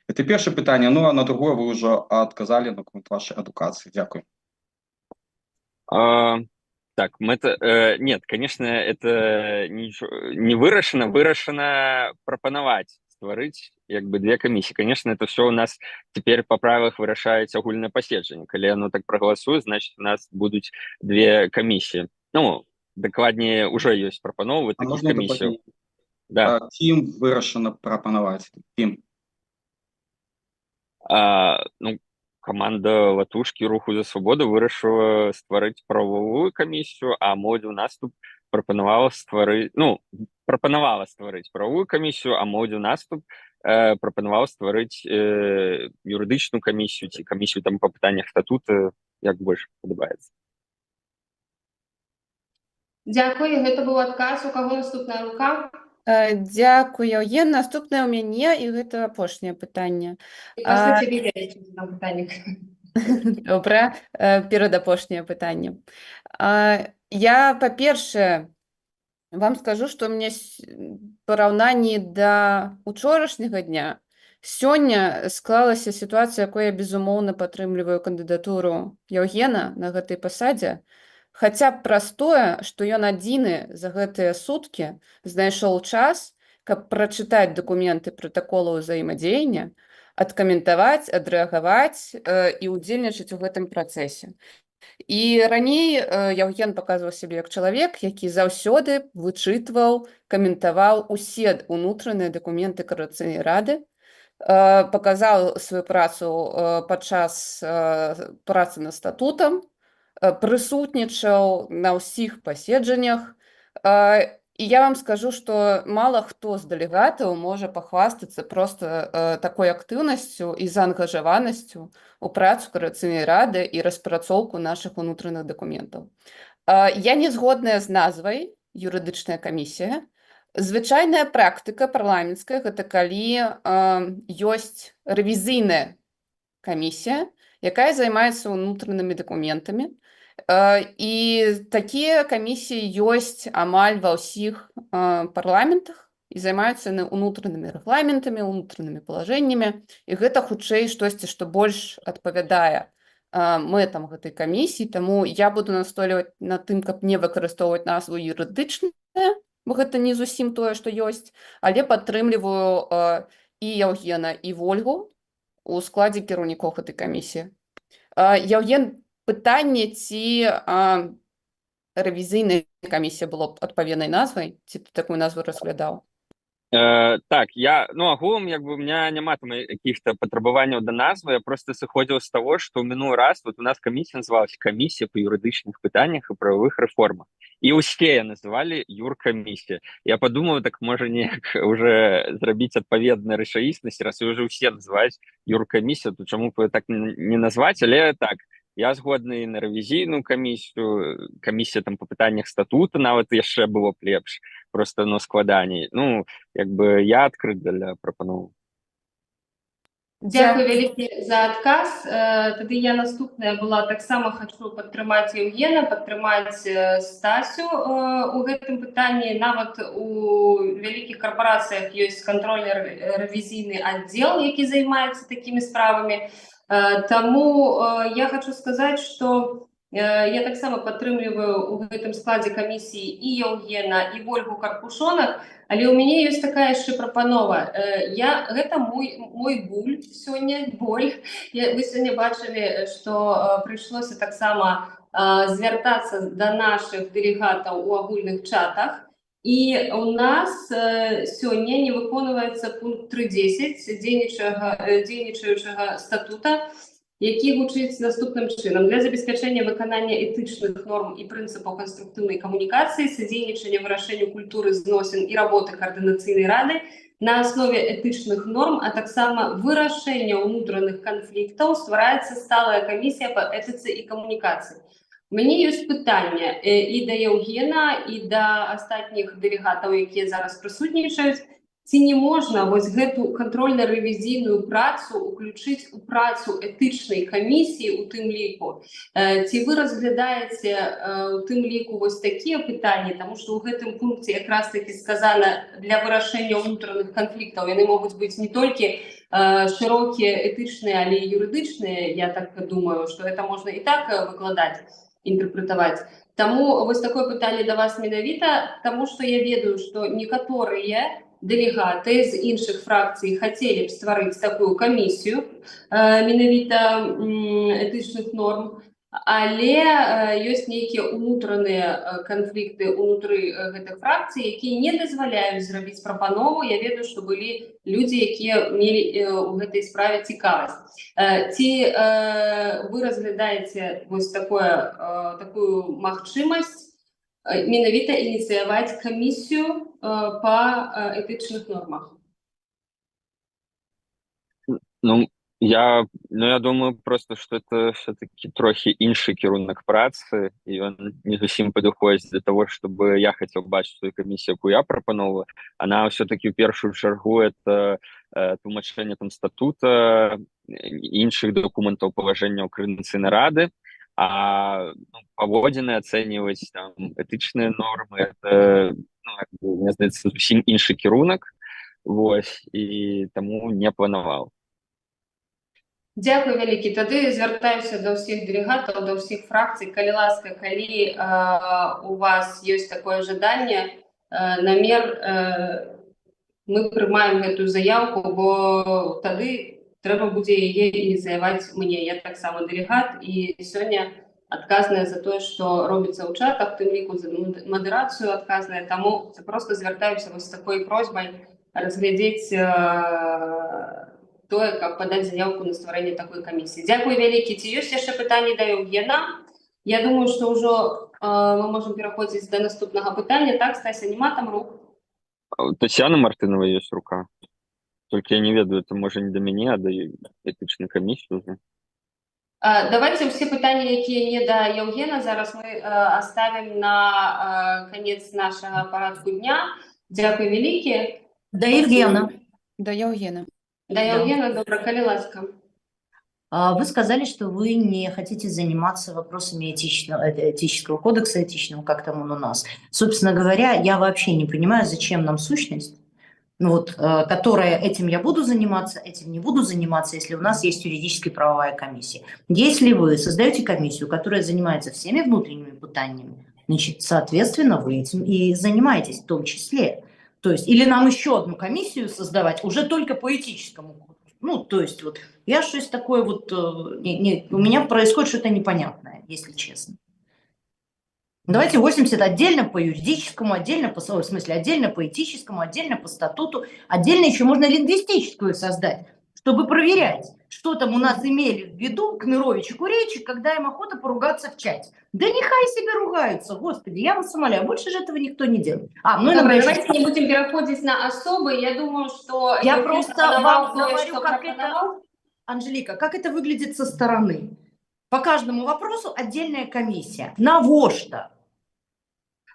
Это першае пытанне. Ну, а на другое вы уже адказалі наконт вашай адукацыі. Дякую. Так, нет, конечно, это не вырашана прапанаваць, стварыць як бы две камісіі. Конечно, это все у нас теперь по правилах вырашаюць агульнае паседжанне. Калі оно так проголосует, значит, у нас будуць две камісіі. Ну, дакладнее, уже ёсць прапановы таких камісіяў. Да. Кім вырашана прапанаваць? Кім? Ну, команда «Латушки» «Руху за свободу» вырашыла стварыць правовую камісію, а «Молодзь наступ» прапанавала стварыць правовую камісію, а «Молодзь наступ» прапанавала стварыць юрыдычную камісію ці камісію там па пытаннях статута, як больш падабаецца. Дзякую, гэта быў адказ. У каго наступная рука? Дякую, Євген. Наступне у мяне, і гэта апошняе пытанне. І пасля цябе я яшчэ задам пытанне. Добра, перадапошняе пытанне. Я, па-першае, вам скажу, што мне параўнанні да учорашняга дня сёння склалася сітуацыя, якой я безумоўна падтрымліваю кандыдатуру Євгена на гэтай пасадзе, хаця б праз тое, што ён адзіны за гэтыя суткі знайшоў час, каб прачытаць дакументы пратаколу ўзаемадзеяння, адкаментаваць, адрэагаваць і ўдзельнічаць у гэтым працэсе. І раней Євген паказваў сябе як чалавек, які заўсёды вычытваў, каментаваў усе ўнутраныя дакументы Коордынацыйнай рады, паказаў сваю працу падчас працы над статутам, прысутнічаў на ўсіх паседжаннях. І я вам скажу, што мала хто з дэлегатаў можа пахвастацца проста такой актыўнасцю і заангажаванасцю у працу Коордынацыйнай рады і распрацоўку нашых унутраных дакументаў. Я не згодная з назвай юрыдычная камісія. Звычайная практыка парламенцкая — гэта калі ёсць рэвізійная камісія, якая займаецца унутранымі дакументамі. І такія камісіі ёсць амаль ва ўсіх парламентах і займаюцца унутранымі рэгламентамі, унутранымі палажэннямі, і гэта хутчэй штосьці, што больш адпавядае мэтам гэтай камісіі, таму я буду настойліваць на тым, каб не выкарыстоўваць назву юрыдычная, бо гэта не зусім тое, што ёсць, але падтрымліваю і Яўгена, і Вольгу у складзе кіраўнікоў гэтай камісіі. Яўген, пытанне, ці рэвізійная камісія было б адпаведнай назвай, ці ты такую назву разглядаў? Так, агулам, у меня няма там каких-то патрабаванняў да назвы, я просто сыходзіў з таго, што ў мінулы раз у нас камісія называлась камісія па юрыдычных пытаннях і правовых рэформах. І ўсе называлі юркамісія. Я подумаў, так можа неяк уже зрабіць адпаведна рэчаіснасць, раз і уже ўсе называюць юркамісія, то чаму б так не назваць, але так, я згодны на рэвізійную камісію, камісія там па пытаннях статута нават яшчэ было б лепш, просто складаней. Я адкрыт для прапановаў. Дзякуй вялікі за адказ. Тады я наступная была, таксама хачу падтрымаць Яўгена, падтрымаць Стасю у гэтым пытанні. Нават у вялікіх карпорацыях ёсць кантрольна-рэвізійны аддзел, які займаецца такімі справамі. Таму я хочу сказаць, што я таксама падтрымліваю у гэтым складзе камісіі і Яўгена, і Вольгу Карпушонак, але ў мяне ёсць такая яшчэ прапанова. Гэта мой боль сёння, боль. Вы сёння бачылі, што прыйшлося таксама звяртацца да нашых дэлегатаў у агульных чатах, і у нас сёння не выконваецца пункт 3.10 дзейнічаючага статута, які гучыць наступным чынам. Для забеспячэння выканання этычных норм і прынцыпаў канструктыўнай камунікацыі, садзейнічання вырашэнню культуры зносін і работы каардынацыйнай рады на аснове этычных норм, а таксама вырашэння ўнутраных канфліктаў ствараецца сталая камісія па этыцы і камунікацыі. У мяне ёсць пытанне і да Яўгена, і да астатніх дэлегатаў, якія зараз прысутнічаюць. Ці не можна гэту кантрольна-рэвізійную працу уключыць у працу этычнай камісіі у тым ліку? Ці вы разглядаеце у тым ліку такія пытанні, таму што ў гэтым пункце якраз таки сказана для вырашэння ўнутраных канфліктаў. Яны могуць быць не толькі шырокія этычныя, але і юрыдычныя. Я так думаю, што гэта можна і так выкладаць, інтэрпрэтаваць. Таму такое пытанне да вас менавіта, таму што я ведаю, што некаторыя дэлегаты з іншых фракцый хацелі б стварыць такую камісію менавіта этычных норм, але ёсць нейкія ўнутраныя канфлікты ўнутры гэтых фракцый, якія не дазваляюць зрабіць прапанову. Я ведаю, што былі людзі, якія мелі ў гэтай справе цікавасць. Ці вы разглядаеце такую магчымасць менавіта ініцыяваць камісію па этычных нормах? Я думаю просто, что это все-таки трохи іншы кірунак працы, і ён не зусім падыходзіць для того, чтобы я хотел бачыць тую камісію, якую я прапановую. Она все-таки в першую чаргу это тлумачэнне там статута, іншых документаў паважэння Координацыйнай рады, а паводзіны ацэньваць там этычныя нормы, это, мне здаецца, зусім іншы кірунак, і таму не планаваў. Дзякуй вялікі. Тады звяртаюся да ўсіх дэлегатаў, да ўсіх фракцый. Калі ласка, калі у вас ёсць такое жаданне, намер, мы прымаем гэтую заявку, бо тады трэба будзе яе ініцыяваць мне. Я таксама дэлегат, і сёння адказная за тое, што робіцца ў чатах, тым ліку за мадэрацыю адказная. Таму проста звяртаюся з такой просьбай разглядзець тое, каб падаць заявку на стварэнне такой камісіі. Дзякуй вялікі. Ці ёсць яшчэ пытанні да Яўгена? Я думаю, што ўжо мы можам пераходзіць да наступнага пытання. Так, Стася, нема там рук? У Тацьяны Мартынавай ёсць рука. Толькі я не ведаю, это можа не да мяне, а да этычнай камісіі ўжо. Давайте ўсе пытанні, якія не да Яўгена, зараз мы аставім на канец нашага парадку дня. Дзякуй вялікі. Да Евгена. Да Яўгена. Да Яўгена, добра, калі ласка. Вы сказали, что вы не хотите заниматься вопросами этического кодекса, этичного, как там он у нас. Собственно говоря, я вообще не понимаю, зачем нам сущность, ну вот, которая этим я буду заниматься, этим не буду заниматься, если у нас есть юридическая правовая комиссия. Если вы создаете комиссию, которая занимается всеми внутренними пытаниями, значит, соответственно, вы этим и занимаетесь в том числе. То есть, или нам еще одну комиссию создавать уже только по этическому коду. Ну, то есть, вот, я что-то такое вот, у меня происходит что-то непонятное, если честно. Давайте 80 отдельно по юридическому, отдельно по, в смысле, отдельно по этическому, отдельно по статуту, отдельно еще можно лингвистическую создать, чтобы проверять, что там у нас имели в виду Кнырович и Курейчик, когда им охота поругаться в чате. Да нехай себе ругаются, господи, я вас умоляю, больше же этого никто не делает. Ну, Добре, иногда давайте не будем переходить на особы. Я думаю, что я Евген просто пропоновал вам то, говорю, что как пропоновал. это, Анжелика, как это выглядит со стороны. По каждому вопросу отдельная комиссия. Навошта?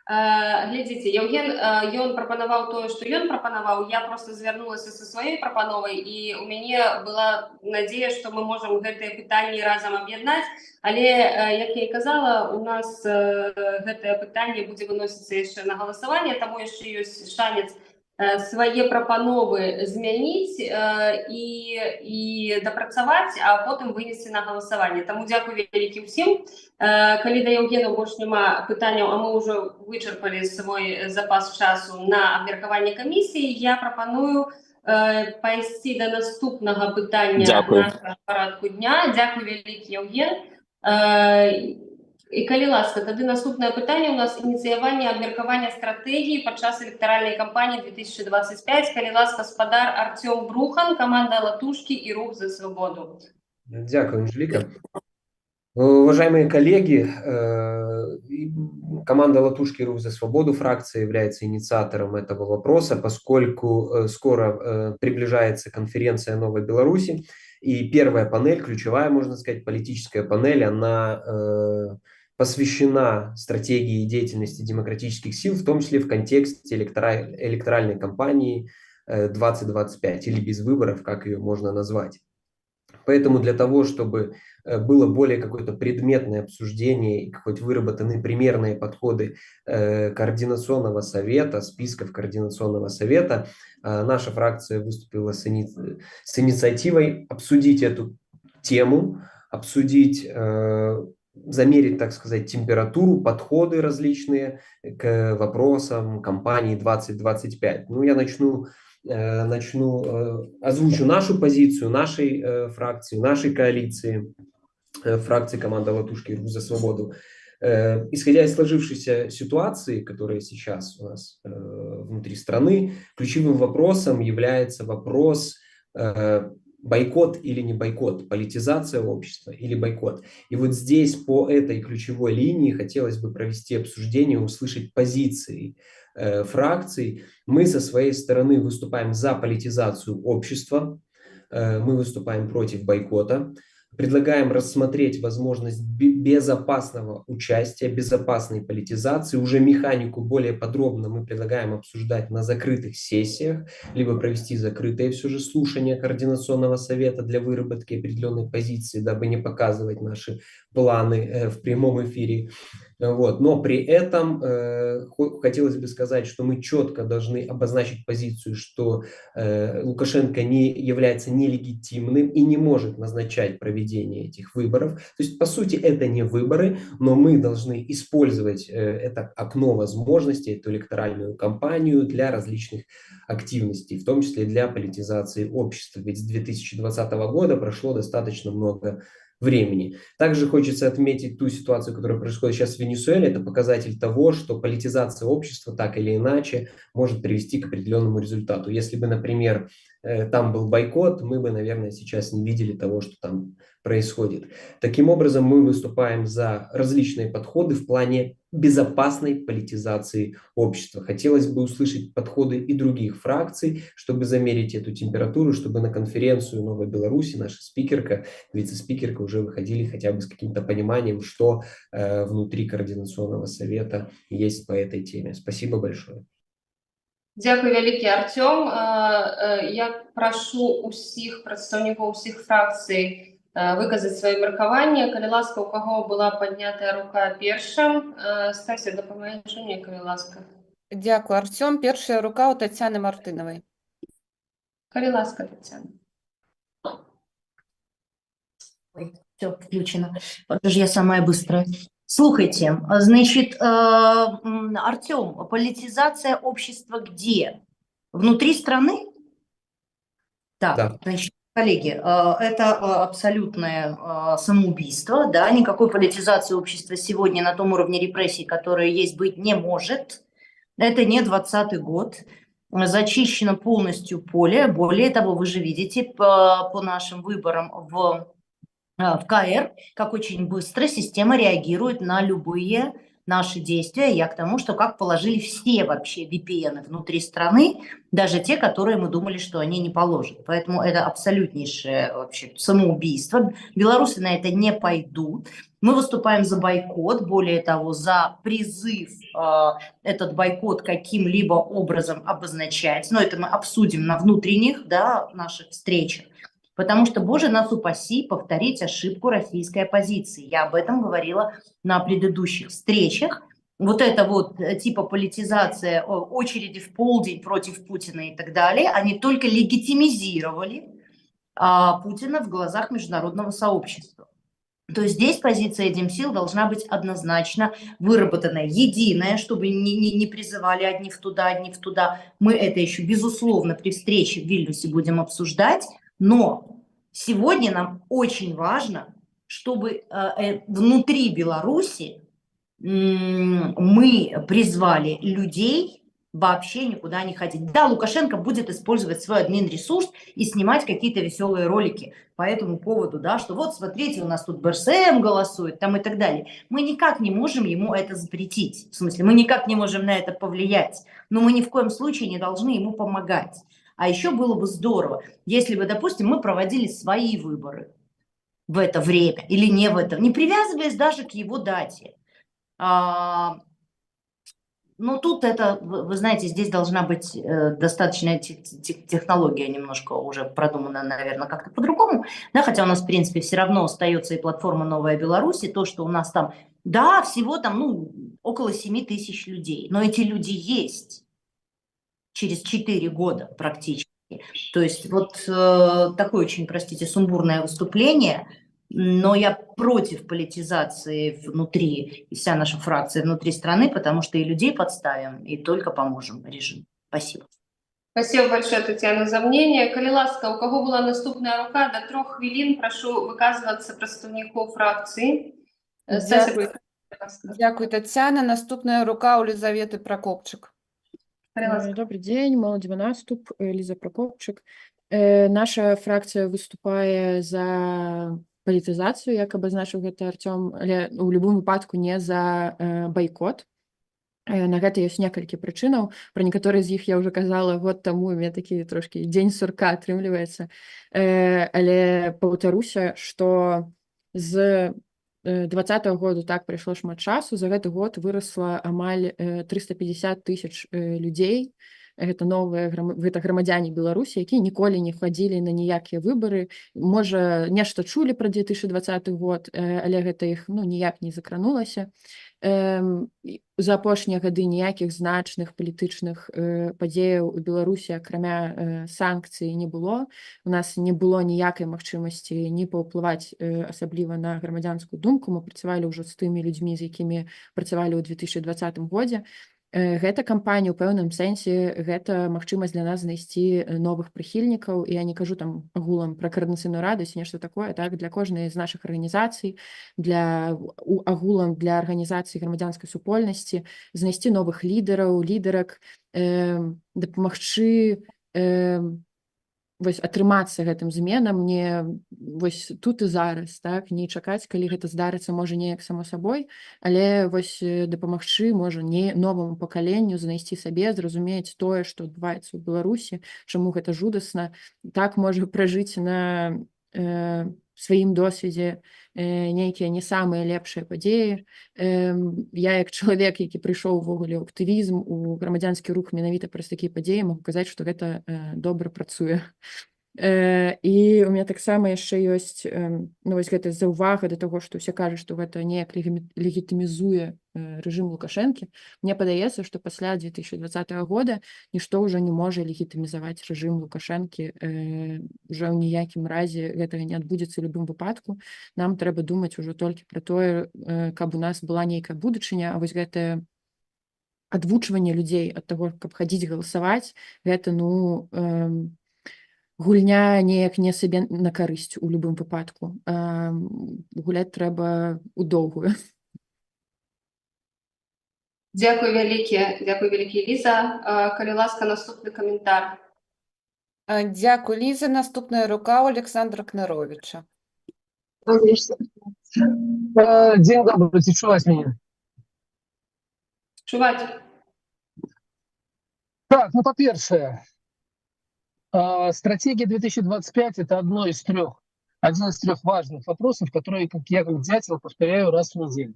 Глядзіце, Евген, ён прапанаваў тое, што ён прапанаваў, я просто звярнулася са сваёй прапановай, і у мяне была надзея, што мы можам гэтыя пытанні разам аб'яднаць, але, як я і казала, у нас гэтае пытанне будзе выносіцца яшчэ на галасаванне, таму яшчэ ёсць шанец свае прапановы змяніць і дапрацаваць, а потым вынесці на галасаванне. Таму дзякуй вялікі ўсім. Калі да Евгена больш няма пытанняў, а мы ўжо вычарпалі свой запас часу на абмеркаванне камісіі, я прапаную пайсці да наступнага пытання нашага парадку дня. Дзякуй вялікі, Евген. І калі ласка, тады наступнае пытанне у нас ініцыяванне абмеркавання стратэгіі падчас электаральнай кампаніі 2025. Калі ласка, спадар Артём Брухан, каманда Латушкі і Рух за свабоду. Дякую, Анжелика. Уважаемые коллеги, команда «Латушки. Рух за свободу» фракция является инициатором этого вопроса, поскольку скоро приближается конференция «Новой Беларуси», и первая панель, ключевая, можно сказать, политическая панель, она посвящена стратегии и деятельности демократических сил, в том числе в контексте электоральной кампании 2025, или без выборов, как ее можно назвать. Поэтому для того, чтобы было более какое-то предметное обсуждение и хоть выработаны примерные подходы координационного совета, списков координационного совета, наша фракция выступила с инициативой обсудить эту тему, обсудить, замерить, так сказать, температуру, подходы различные к вопросам кампании 2025. Ну, я озвучу нашу позицию, нашей фракции, нашей коалиции, фракции команда «Латушки. Рух за свободу». Исходя из сложившейся ситуации, которая сейчас у нас внутри страны, ключевым вопросом является вопрос бойкот или не бойкот, политизация общества или бойкот. И вот здесь по этой ключевой линии хотелось бы провести обсуждение, услышать позиции фракций. Мы со своей стороны выступаем за политизацию общества, мы выступаем против бойкота. Предлагаем рассмотреть возможность безопасного участия, безопасной политизации. Уже механику более подробно мы предлагаем обсуждать на закрытых сессиях, либо провести закрытые все же слушания Координационного совета для выработки определенной позиции, дабы не показывать наши планы в прямом эфире. Вот. Но при этом хотелось бы сказать, что мы четко должны обозначить позицию, что Лукашенко не является нелегитимным и не может назначать проведение этих выборов. То есть, по сути, это не выборы, но мы должны использовать это окно возможностей, эту электоральную кампанию для различных активностей, в том числе для политизации общества. Ведь с 2020 года прошло достаточно много времени. Также хочется отметить ту ситуацию, которая происходит сейчас в Венесуэле. Это показатель того, что политизация общества так или иначе может привести к определенному результату. Если бы, например, там был бойкот, мы бы, наверное, сейчас не видели того, что там происходит. Таким образом, мы выступаем за различные подходы в плане безопасной политизации общества. Хотелось бы услышать подходы и других фракций, чтобы замерить эту температуру, чтобы на конференцию Новой Беларуси наша спикерка, вице-спикерка уже выходили хотя бы с каким-то пониманием, что внутри Координационного совета есть по этой теме. Спасибо большое. Дякую вялікі, Артём. Я прашу усіх прадстаўнікоў усіх фракцый выказаць сваё меркаванне. Калі ласка, у каго была паднятая рука першым, Стася, дапамагчы мне, калі ласка. Дякую, Артём. Першая рука у Тацяны Мартынавай. Калі ласка, Тетяна. Все включено. Вот же я самая быстрая. Слушайте, значит, Артем, политизация общества где? Внутри страны? Так, Да. значит, коллеги, это абсолютное самоубийство, да, никакой политизации общества сегодня на том уровне репрессий, которые есть, быть не может. Это не 2020 год. Зачищено полностью поле. Более того, вы же видите по нашим выборам в КР, как очень быстро система реагирует на любые наши действия. Я к тому, что как положили все вообще VPN внутри страны, даже те, которые мы думали, что они не положат. Поэтому это абсолютнейшее вообще самоубийство. Белорусы на это не пойдут. Мы выступаем за бойкот, более того, за призыв этот бойкот каким-либо образом обозначать. Но это мы обсудим на внутренних, да, наших встречах. Потому что, боже нас упаси, повторить ошибку российской оппозиции. Я об этом говорила на предыдущих встречах. Вот это вот типа политизация, очереди в полдень против Путина и так далее, они только легитимизировали Путина в глазах международного сообщества. То есть здесь позиция Демсил должна быть однозначно выработанная, единая, чтобы не призывали одни в туда. Мы это еще, безусловно, при встрече в Вильнюсе будем обсуждать. Но сегодня нам очень важно, чтобы внутри Беларуси мы призвали людей вообще никуда не ходить. Да, Лукашенко будет использовать свой админ-ресурс и снимать какие-то веселые ролики по этому поводу, да, что вот смотрите, у нас тут БРСМ голосует там и так далее. Мы никак не можем ему это запретить, в смысле, мы никак не можем на это повлиять, но мы ни в коем случае не должны ему помогать. А еще было бы здорово, если бы, допустим, мы проводили свои выборы в это время или не в это, не привязываясь даже к его дате. Но тут это, вы знаете, здесь должна быть достаточная технология немножко уже продумана, наверное, как-то по-другому. Да, хотя у нас, в принципе, все равно остается и платформа «Новая Беларусь», и то, что у нас там, да, всего там, около 7 тысяч людей. Но эти люди есть через 4 года практически. То есть вот такое очень, простите, сумбурное выступление, но я против политизации внутри, и вся наша фракция внутри страны, потому что и людей подставим, и только поможем режиму. Спасибо. Спасибо большое, Тетяна, за мнение. Калі ласка, у кого была наступная рука, до 3 хвилин прошу выказываться представников фракции. Дякую, Тетяна. Наступная рука у Лизаветы Прокопчик. Добрый день, Молодой наступ, Лиза Прокопчик. Наша фракция выступает за политизацию, як абазначыў гэта Артём, але у любым выпадку не за бойкот. На гэта ёсць некалькі прычынаў, пра некаторыя з іх я ўжо казала год таму, у мяне такі трошкі дзень сурка атрымліваецца. Але паўтаруся, што з 2020 году так прайшло шмат часу, за гэты год вырасла амаль 350 тысяч людзей. Гэта новыя грамадзяне Беларусі, якія ніколі не хадзілі на ніякія выбары. Можа, нешта чулі пра 2020 год, але гэта іх ніяк не закранулася. За апошнія гады ніякіх значных палітычных падзеяў у Беларусі, акрамя санкцый, не было. У нас не было ніякай магчымасці не паўплываць асабліва на грамадзянскую думку. Мы працавалі ўжо з тымі людзьмі, з якімі працавалі ў 2020 годзе. Гэта кампанія ў пэўным сэнсе, гэта магчымасць для нас знайсці новых прыхільнікаў. Я не кажу там агулам пра каардынацыйную раду ці нешта такое, так, для кожнай з нашых арганізацый, агулам для арганізацый грамадзянскай супольнасці, знайсці новых лідараў, лідарак, дапамагчы атрымацца гэтым зменам, не тут і зараз, так, не чакаць, калі гэта здарыцца, можа, неяк само сабой, але дапамагчы, можа, не новаму пакаленню знайсці сабе, зразумець тое, што адбываецца ў Беларусі, чаму гэта жудасна, так можа пражыць на сваім досведзе нейкія не самыя лепшыя падзеі. Я як чалавек, які прыйшоў увогуле ў актывізм, у грамадзянскі рух менавіта праз такія падзеі, магу казаць, што гэта добра працуе. І у меня таксама яшчэ ёсць ну, вось гэта заўвага да таго, што ўсе кажуць, што гэта неяк легітымізуе рэжым Лукашэнкі. Мне падаецца, што пасля 2020 года нішто ўжо не можа легітымізаваць рэжым Лукашэнкі. Уже ў ніякім разе гэтага не адбудзецца ў любым выпадку. Нам трэба думаць ужо толькі пра тое, каб у нас была нейкая будучыня, а вось гэтае адвучванне людзей ад таго, каб хадзіць галасаваць, гэта ну гульня неяк не сабе на карысць у любым выпадку. Гуляць трэба у доўгую. Дякую вялікі, Ліза. Калі ласка, наступны каментар. Дякую, Ліза. Наступная рука у Александра Кнаровича. День добрый, ці чуваць мяне? Чуваць. Так, ну, по-першае, стратегия 2025 – это один из трех важных вопросов, которые, как я как дятел, повторяю раз в неделю.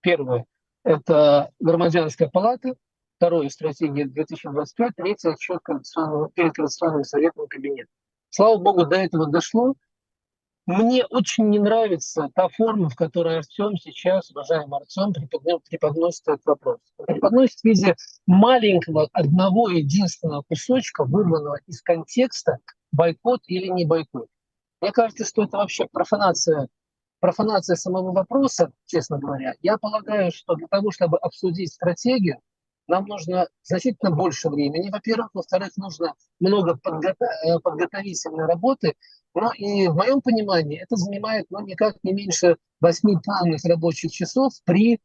Первое – это Громадянская палата. Второе – стратегия 2025. Третье – отчет перед Конституционным советом кабинета. Слава богу, до этого дошло. Мне очень не нравится та форма, в которой Артем сейчас, уважаемый Артем, преподносит этот вопрос. Преподносит в виде маленького, одного единственного кусочка, вырванного из контекста, бойкот или не бойкот. Мне кажется, что это вообще профанация самого вопроса, честно говоря. Я полагаю, что для того, чтобы обсудить стратегию, нам нужно значительно больше времени, во-первых. Во-вторых, нужно много подготовительной работы. Но и в моем понимании это занимает никак не меньше 8 полных рабочих часов при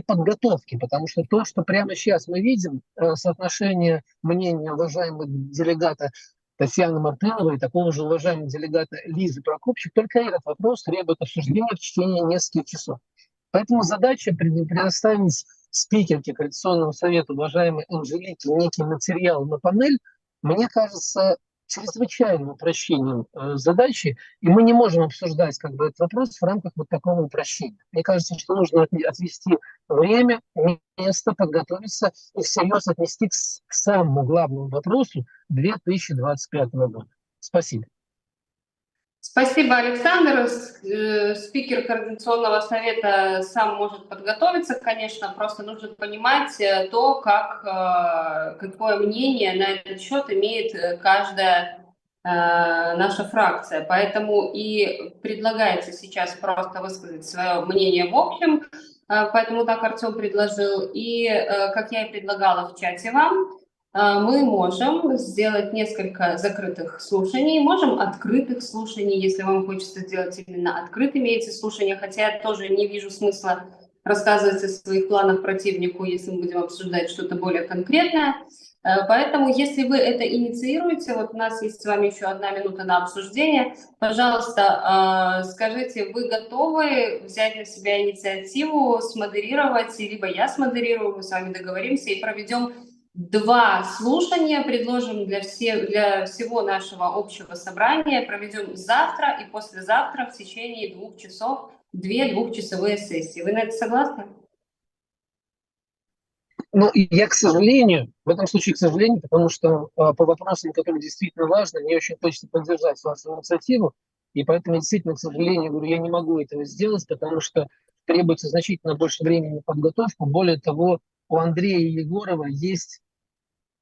подготовке. Потому что то, что прямо сейчас мы видим, соотношение мнения уважаемого делегата Татьяны Мартыновой и такого же уважаемого делегата Лизы Прокопчик, только этот вопрос требует обсуждения в течение нескольких часов. Поэтому задача предоставить спикерке Коалиционного совета, уважаемой Анжелике, некий материал на панель, мне кажется, чрезвычайным упрощением задачи, и мы не можем обсуждать этот вопрос в рамках вот такого упрощения. Мне кажется, что нужно отвести время, место, подготовиться и всерьез отнести к самому главному вопросу 2025 года. Спасибо. Спасибо, Александр. Спикер Координационного совета сам может подготовиться, конечно, просто нужно понимать то, какое мнение на этот счет имеет каждая наша фракция. Поэтому и предлагается сейчас просто высказать свое мнение в общем, поэтому так Артем предложил. И, как я и предлагала в чате вам, мы можем сделать несколько закрытых слушаний, можем открытых слушаний, если вам хочется сделать именно открытыми эти слушания, хотя я тоже не вижу смысла рассказывать о своих планах противнику, если мы будем обсуждать что-то более конкретное. Поэтому, если вы это инициируете, вот у нас есть с вами еще 1 минута на обсуждение, пожалуйста, скажите, вы готовы взять на себя инициативу, смодерировать, либо я смодерирую, мы с вами договоримся и проведем 2 слушания, предложим для всего нашего общего собрания, проведем завтра и послезавтра в течение 2 часов, 2 двухчасовые сессии. Вы на это согласны? Ну, я, к сожалению, в этом случае, к сожалению, потому что по вопросам, которые действительно важны, мне очень хочется поддержать вашу инициативу, и поэтому, действительно, к сожалению, говорю, я не могу этого сделать, потому что требуется значительно больше времени на подготовку. Более того, у Андрея Егорова есть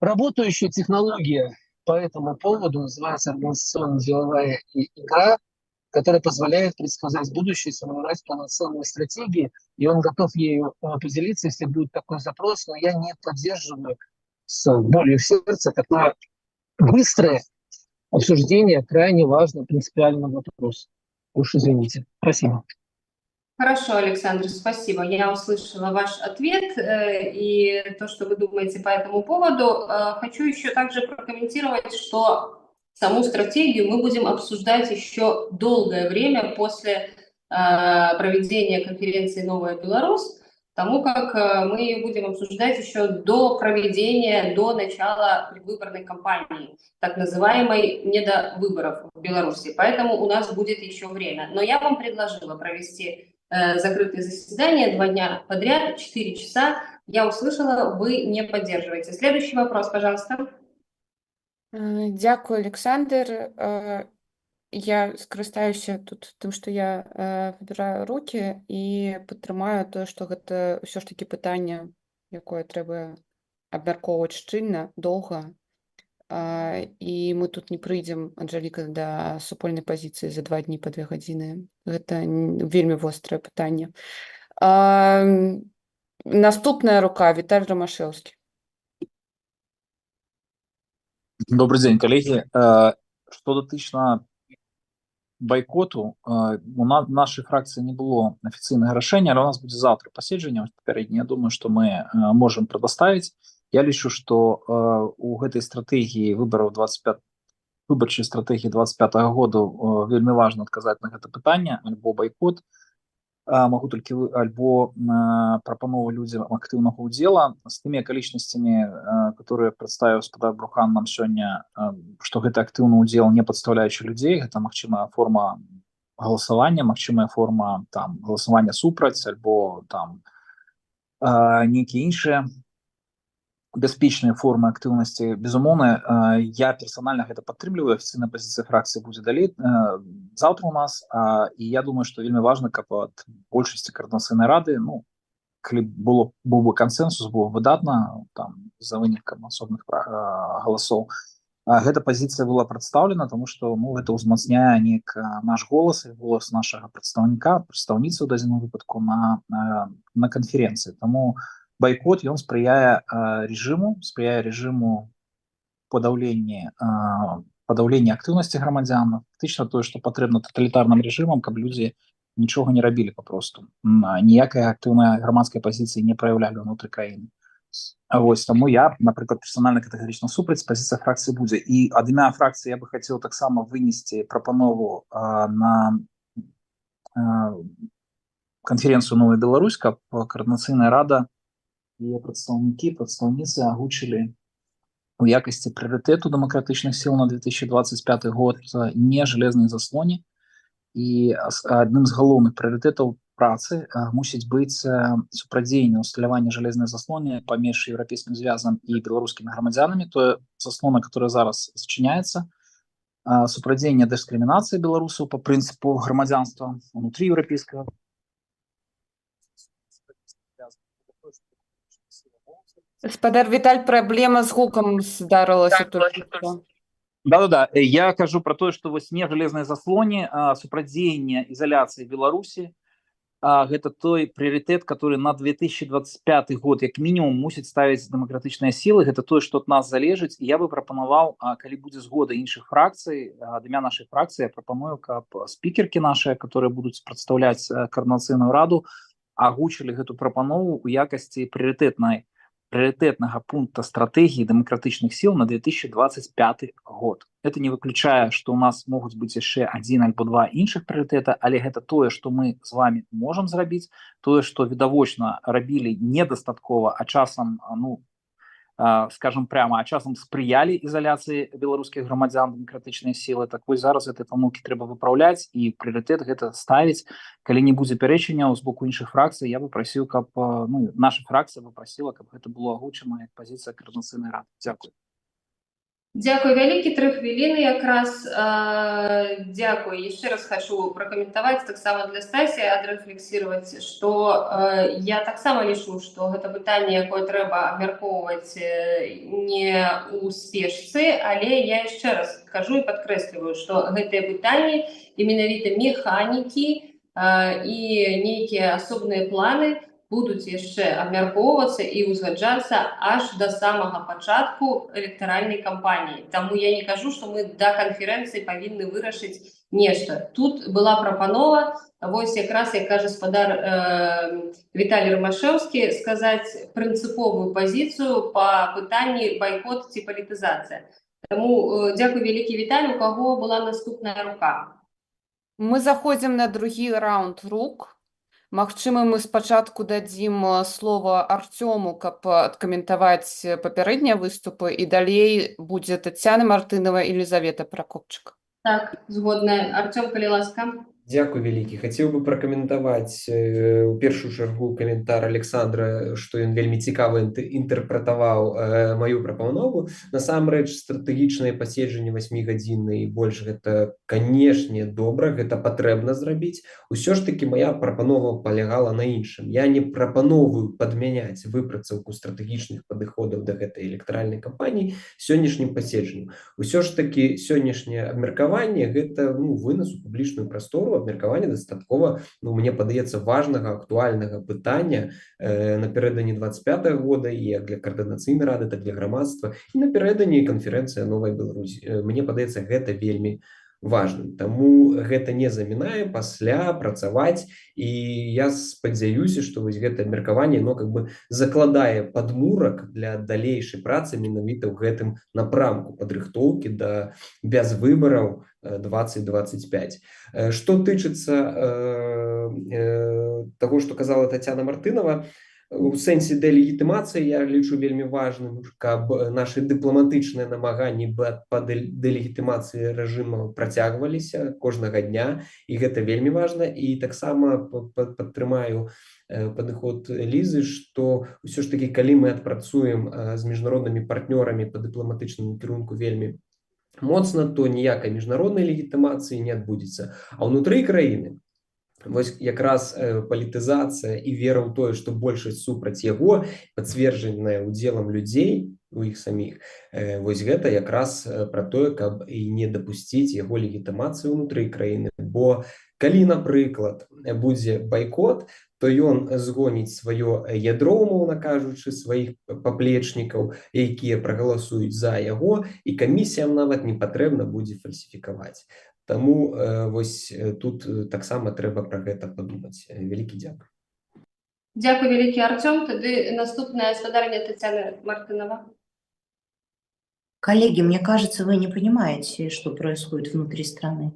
работающая технология по этому поводу, называется организационно-деловая игра, которая позволяет предсказать будущее, сформировать полноценные стратегии, и он готов ею поделиться, если будет такой запрос, но я не поддерживаю с болью в сердце такое быстрое обсуждение крайне важного принципиального вопроса. Уж извините. Спасибо. Хорошо, Александр, спасибо. Я услышала ваш ответ и то, что вы думаете по этому поводу. Хочу еще также прокомментировать, что саму стратегию мы будем обсуждать еще долгое время после проведения конференции «Новая Беларусь», потому как мы ее будем обсуждать еще до начала предвыборной кампании, так называемой недовыборов в Беларуси. Поэтому у нас будет еще время. Но я вам предложила провести закрытые заседания 2 дня подряд, 4 часа. Я услышала, вы не поддерживаете. Следующий вопрос, пожалуйста. Дякую, Александр. Я скарыстаюся тут тым, што я выбіраю рукі і падтрымаю тое, што гэта ўсё ж такі пытанне, якое трэба абмяркоўваць шчыльна, доўга. І мы тут не прыйдзем, Анжэліка, да супольнай пазіцыі за 2 дні па 2 гадзіны. Гэта вельмі вострае пытанне. Наступная рука, Віталь Ромашэўскі. Добрый день, коллеги. Что датычна бойкоту, у нашей фракции не было официального решения, але у нас будет завтра паседжанне папярэдняе. Я думаю, что мы можем предоставить. Я лічу, что у гэтай стратегии выборов 25 выборчай стратегии 25 года вельмі важно отказать на гэта пытанне, альбо бойкот, могу только альбо прапанову людям актыўнага удзела с теми околичностями, которые представил гаспадар Брухан нам сегодня, что гэта актыўны удзел не подставляющих людей, это магчымая форма голосования, магчымая форма там голосования супраць, альбо там некие іншыя бяспечныя формы актыўнасці. Безумоўна, я персонально гэта падтрымліваю, афіцыйная позиция фракции будет далей завтра у нас, и я думаю, что вельмі важно, каб ад большасці координацыйнай рады, ну, калі был бы консенсус, было выдатна там за вынікам асобных голосов, гэта позиция была представлена, потому что ну, это узмацняе неяк наш голос и голос нашага прадстаўніцы ў дадзеным выпадку на конференции. Тому бойкот, он сприяе режиму подавления активности громадян. Фактично то, что потребно тоталитарным режимам, каб люди ничего не робили попросту. Ніякай активной громадской позиции не проявляли внутри краины. Вось, тому я, например, персонально категорично супраць, позиция фракции будет. И ад імя фракции я бы хотел так само вынести прапанову на конференцию «Новая Беларусь», каб координацыйная рада и прадстаўніцы агучылі у якасці прыярытэту дэмакратычных сіл на 2025 год не железнай заслоне. І адным з галоўных прыярытэтаў працы мусіць быць супрадзеянне усталявання железнай заслоне паміж Еўрапейскім звязам і беларускімі грамадзянамі, тое заслона, которая зараз зачыняецца, супрадзеянне дыскрымінацыі беларусаў по прынцыпу грамадзянства внутри еўрапейскага. Гаспадар Віталь, праблема з гукам здарылася толькі што. Да. Я кажу про то, что вось не железной заслоне, супрадзеянне изоляции Беларуси, гэта той приоритет, который на 2025 год як минимум мусіць ставить демократычныя силы. Гэта то, что от нас залежыць. Я бы пропановал, калі будзе згода іншых фракций, ад імя нашей фракции, я пропоную, каб спикерки наши, которые будут представлять координацыйную раду, агучылі гэту прапанову у якасці приоритетного пункта стратегии демократичных сил на 2025 год. Это не выключае, что у нас могут быть еще один альбо два іншых приоритета, але это то, что мы с вами можем зрабіць, то, что відавочна рабілі недостаткова, а часам, ну, скажем прямо, а часам спрыялі изоляции беларускіх грамадзян демократычныя силы. Так вось зараз этой памылкі трэба выпраўляць і прыоритет гэта ставіць. Калі не будзе пярэчанняў з боку іншых фракцый, я бы просіў, каб ну, наша фракцыя попросила, каб гэта было агучана як пазіцыя координацыйнай рады. Дзякую. Дякую вялікі, 3 хвіліны якраз. Дякую. Яшчэ раз хочу пракаментаваць таксама для Стасі, адрэфлексировать, што я таксама лічу, што гэта пытанне, якое трэба абмяркоўваць не ў спешцы, але я яшчэ раз кажу і падкрэсліваю, што гэтыя пытанні і менавіта механікі і нейкія асобныя планы будуць яшчэ абмяркоўвацца і ўзгаджацца аж да самага пачатку электаральнай кампаніі. Таму я не кажу, што мы да канферэнцыі павінны вырашыць нешта. Тут была прапанова, вось якраз, як кажа гаспадар Віталь Ромашэўскі, сказаць прынцыповую пазіцыю па пытанні байкот ці палітызацыя. Таму дзякуй вялікі, Віталь. У каго была наступная рука? Мы заходзім на другі раунд рук. Магчыма, мы спачатку дадзім слова Артёму, каб адкаментаваць папярэднія выступы, і далей будзе Таццяна Мартынова і Елізавета Пракопчык. Так, згодная. Артём, калі ласка. Дзякуй вялікі. Хацеў бы пракаментаваць у першую чаргу каментар Александра, што ён вельмі цікава інтэрпрэтаваў маю прапанову. Насамрэч, стратэгічнае паседжанне 8-гадзіннае і больш гэта, канешне, добра, гэта патрэбна зрабіць. Усё ж такі мая прапанова палягала на іншым. Я не прапановую падмяняць выпрацоўку стратэгічных падыходаў да гэтай электаральнай кампаніі сённяшнім паседжаннем. Усё ж такі сённяшняе абмеркаванне гэта вынас у публічную прастору, абмеркаванне дастаткова, мне падаецца, важнага, актуальнага пытання напярэдадні 25-го года і як для каардынацыйнай рады, так для грамадства, і напярэдадні канферэнцыя «Новая Беларусь». Мне падаецца, гэта вельмі важным. Таму гэта не замінае пасля працаваць, і я спадзяюся, што вось гэта абмеркаванне закладае падмурак для далейшай працы менавіта ў гэтым напрамку падрыхтоўкі да бязвыбараў 2025. Што тычыцца таго, што казала Тацяна Мартынова, у сэнсе дэлегітымацыі я лічу вельмі важным, каб нашы дыпламатычныя намаганні па дэлегітымацыі рэжыму працягваліся кожнага дня, і гэта вельмі важна. І таксама падтрымаю падыход Лізы, што ўсё ж такі, калі мы адпрацуем з міжнароднымі партнёрамі па дыпламатычнаму кірунку вельмі моцна, то ніякай міжнароднай легітымацыі не адбудзецца. А ўнутры краіны вось якраз палітызацыя і вера ў тое, што большасць супраць яго, пацверджаная удзелам людзей у іх саміх, вось гэта якраз пра тое, каб і не дапусціць яго легітымацыі ўнутры краіны. Бо калі, напрыклад, будзе байкот, то ён згоніць сваё ядро, умоўна кажучы, сваіх паплечнікаў, якія прагаласуюць за яго, і камісіям нават не патрэбна будзе фальсіфікаваць. Таму вось тут таксама трэба пра гэта падумаць. Вялікі дзякуй. Дзякуй вялікі, Артём. Тады наступная спадарня Тацяна Мартынова. Коллеги, мне кажется, вы не понимаете, что происходит внутри страны.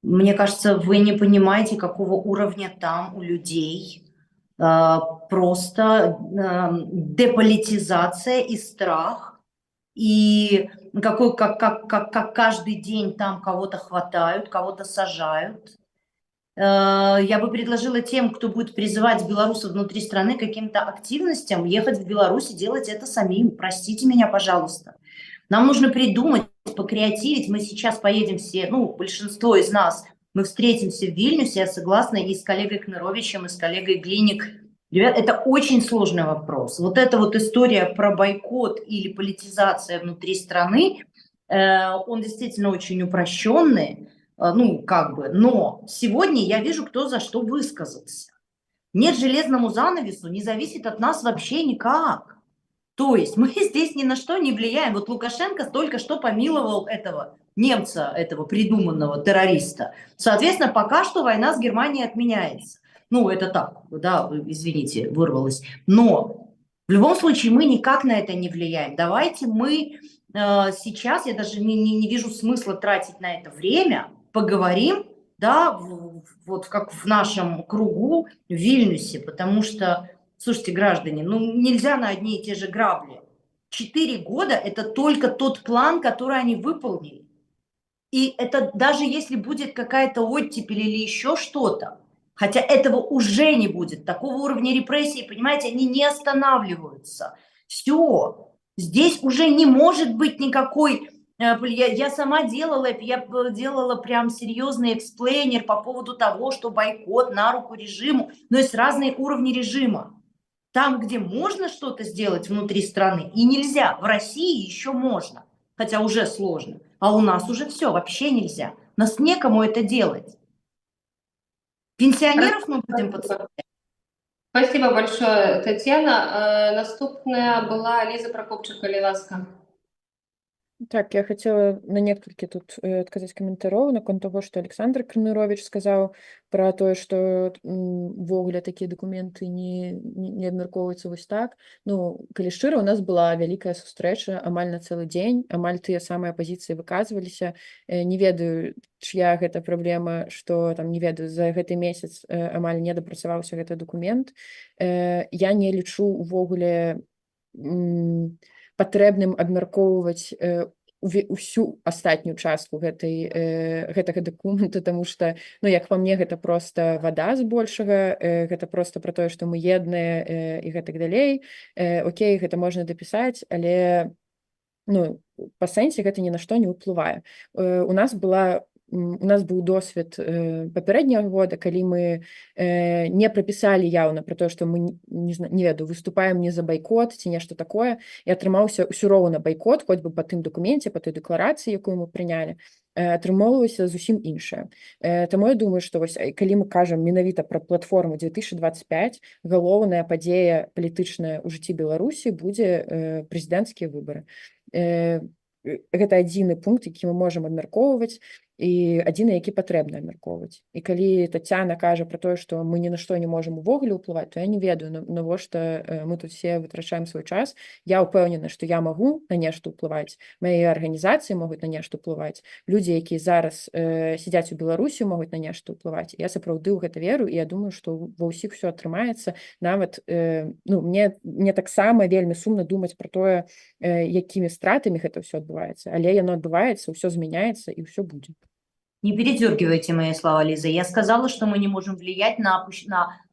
Мне кажется, вы не понимаете, какого уровня там у людей просто деполитизация и страх, и как каждый день там кого-то хватают, кого-то сажают. Я бы предложила тем, кто будет призывать белорусов внутри страны к каким-то активностям, ехать в Беларусь и делать это самим. Простите меня, пожалуйста. Нам нужно придумать, покреативить. Мы сейчас поедем все, большинство из нас, мы встретимся в Вильнюсе, я согласна, и с коллегой Кныровичем, и с коллегой Глиник. Ребят, это очень сложный вопрос. Вот эта вот история про бойкот или политизация внутри страны, он действительно очень упрощенный, но сегодня я вижу, кто за что высказался. Нет железному занавесу, не зависит от нас вообще никак. То есть мы здесь ни на что не влияем. Вот Лукашенко только что помиловал этого немца, этого придуманного террориста. Соответственно, пока что война с Германией отменяется. Это так, да, извините, вырвалось. Но в любом случае мы никак на это не влияем. Давайте мы сейчас, я даже не вижу смысла тратить на это время, поговорим, да, вот как в нашем кругу в Вильнюсе, потому что, слушайте, граждане, нельзя на одни и те же грабли. 4 года – это только тот план, который они выполнили. И это даже если будет какая-то оттепель или еще что-то, хотя этого уже не будет, такого уровня репрессий, понимаете, они не останавливаются. Все, здесь уже не может быть никакой... Я сама делала прям серьезный эксплейнер по поводу того, что бойкот на руку режиму, но есть разные уровни режима. Там, где можно что-то сделать внутри страны, и нельзя. В России еще можно, хотя уже сложно. А у нас уже все, вообще нельзя. Нас некому это делать. Пенсионеров мы будем подставлять. Спасибо большое, Татьяна. Наступная была Лиза Прокопчук, ласка. Так, я хотела на некалькі тут адказаць каментароў наконт таго, што Александр Кныровіч сказаў пра тое, што ўвогуле такія дакументы не абмяркоўваюцца вось так. Калі шчыра, у нас была вялікая сустрэча амаль на цэлы дзень, амаль тыя самыя пазіцыі выказваліся. Не ведаю, чыя гэта праблема, што там, не ведаю, за гэты месяц амаль не дапрацаваўся гэты дакумент. Я не лічу ўвогуле патрэбным абмяркоўваць усю астатнюю частку гэтага дакумента, тому што, ну, як па мне, гэта проста вада збольшага, гэта проста пра тое, што мы едныя і гэтак далей. Окей, гэта можна дапісаць, але, ну, па сэнсе гэта ні на што не ўплывае. У нас быў досвед папярэдняга года, калі мы не прапісалі яўна пра тое, што мы, не ведаю, выступаем не за байкот ці нешта такое, і атрымаўся ўсё роўна байкот, хоць бы па тым дакуменце, па той дэкларацыі, якую мы прынялі, атрымоўвалася зусім іншае. Таму я думаю, што вось, калі мы кажам менавіта пра платформу 2025, галоўная падзея палітычная ў жыцці Беларусі будзе прэзідэнцкія выбары. Гэта адзіны пункт, які мы можам абмяркоўваць, і адзіны, які патрэбна абмяркоўваць. І калі Тацяна кажа пра тое, што мы ні на што не можам увогуле ўплываць, то я не ведаю, навошта мы тут все вытрачаем свой час. Я ўпэўнена, што я магу на нешта ўплываць, мае арганізацыі могуць на нешта ўплываць, людзі, якія зараз сядзяць у Беларусі, могуць на нешта ўплываць. Я сапраўды ў гэта веру, і я думаю, што ва ўсіх все атрымаецца. Нават, ну, мне таксама вельмі сумна думаць пра тое, якімі стратамі гэта ўсё адбываецца, але яно адбываецца, ўсё змяняецца і ўсё будзе. Не передергивайте мои слова, Лиза. Я сказала, что мы не можем влиять на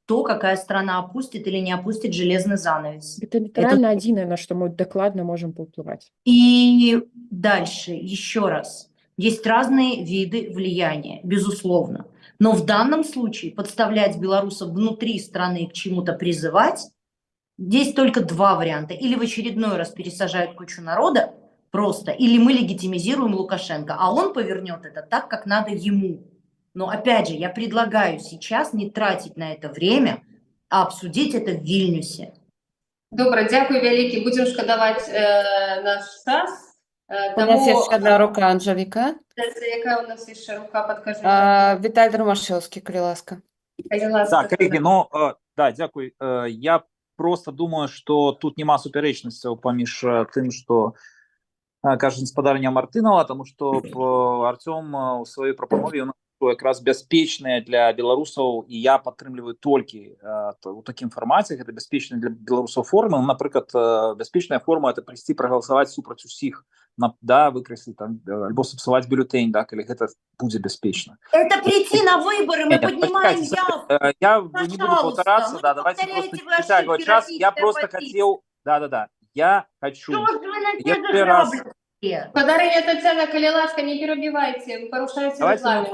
то, какая страна опустит или не опустит железный занавес. Это литерально единое, на что мы докладно можем повпливать. И дальше, еще раз. Есть разные виды влияния, безусловно. Но в данном случае подставлять белорусов внутри страны к чему-то призывать, здесь только два варианта. Или в очередной раз пересажают кучу народа, просто, или мы легитимизируем Лукашенко, а он повернет это так, как надо ему. Но опять же, я предлагаю сейчас не тратить на это время, а обсудить это в Вильнюсе. Добре, дякую вялікі. Будем шкадаваць наш час. У нас есть одна рука, Анжелика. Яка у нас еще рука, подкажи. Віталій Ромашевський, калі ласка. Так, коллеги, ну, да, дякую. Я просто думаю, что тут нема супярэчнасцяў паміж тым, што кажа гаспадарня Мартынова, тому што Артём у сваёй прапанове якраз бяспечныя для беларусаў, і я падтрымліваю толькі у такім фармаце, гэта бяспечная для беларусаў форма. Напрыклад, бяспечная форма — это прыйсці прагаласаваць супраць усіх, да, выкрэсліць там альбо сапсаваць бюлетень, да, калі гэта будзе бяспечна. Это прийти на выборы, мы поднимаем явку. Я не буду повторяться, да, давайте просто не притягивать час. Я просто хотел, да, я хочу еще раз. Подарыня Тацяна, калі ласка, не перебивайте, вы порушаете регламент.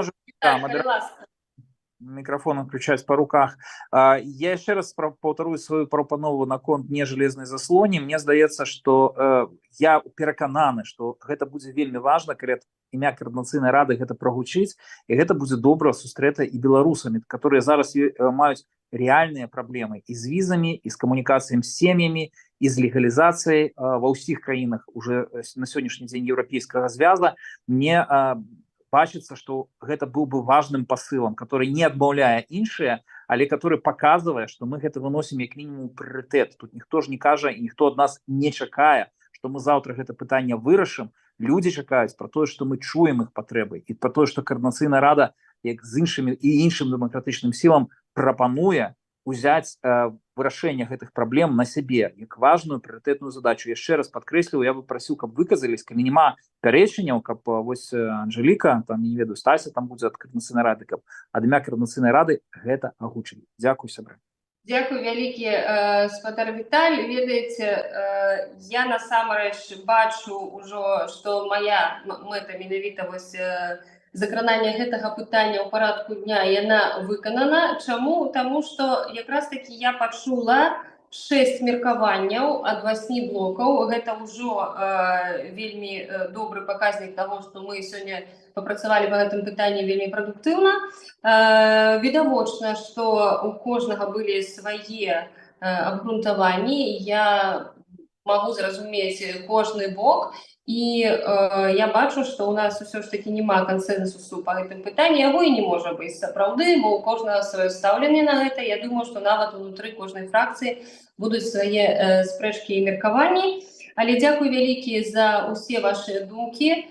Микрофон включать по руках. Я еще раз повторю свою прапанову наконт не железной заслоне. Мне здаецца, что я перакананы, что гэта будзе вельмі важна, калі імя Координацыйнай рады гэта прагучыць, і гэта будзе добра сустрэта і беларусамі, которые зараз маюць реальные проблемы и с визами, и с коммуникацией с семьями, и с легализацией во ўсіх краінах уже на сегодняшний день европейского звяза. Мне бачыцца, что гэта был бы важным посылом, который не адмаўляе іншыя, але который показывае, что мы гэта выносим як мінімум прыоритет. Тут ніхто ж не кажа, і ніхто ад нас не чакае, что мы завтра гэта пытанне вырашым. Люди чакаюць про тое, что мы чуем их патрэбы, і про тое, что Координацыйная рада як з іншымі і іншым дэмакратычным сілам прапануе узяць вырашэнне гэтых праблем на сябе як важную прыоритетную задачу. Яшчэ раз падкрэсліваю, я бы прасіў, каб выказались, калі няма пярэчанняў, каб вось Анжеліка, там не ведаю, Стася там будзе ад Координацыйнай рады, каб ад імя Координацыйнай рады гэта агучылі. Дзякуй, сябры. Дякую вялікі, спадар Віталь. Ведаеце, я насамрэч бачу ўжо, што моя мэта менавіта вось закранання гэтага пытання ў парадку дня, яна выканана. Чаму? Таму што якраз такі я пачула 6 меркаванняў ад 8 блокаў. Гэта ўжо вельмі добры паказнік таго, што мы сёння папрацавалі па гэтым пытанні вельмі прадуктыўна. Відавочна, што у кожнага былі свае абгрунтаванні. Я магу зразумець кожны бок. І я бачу, што ў нас усё ж такі няма кансэнсусу па гэтым пытанні. Яго і не можа быць сапраўды, бо ў кожнага сваё стаўленне на гэта. Я думаю, што нават унутры кожнай фракцыі будуць свае спрэчкі і меркаванні. Але дзякуй вялікі за усе вашыя думкі,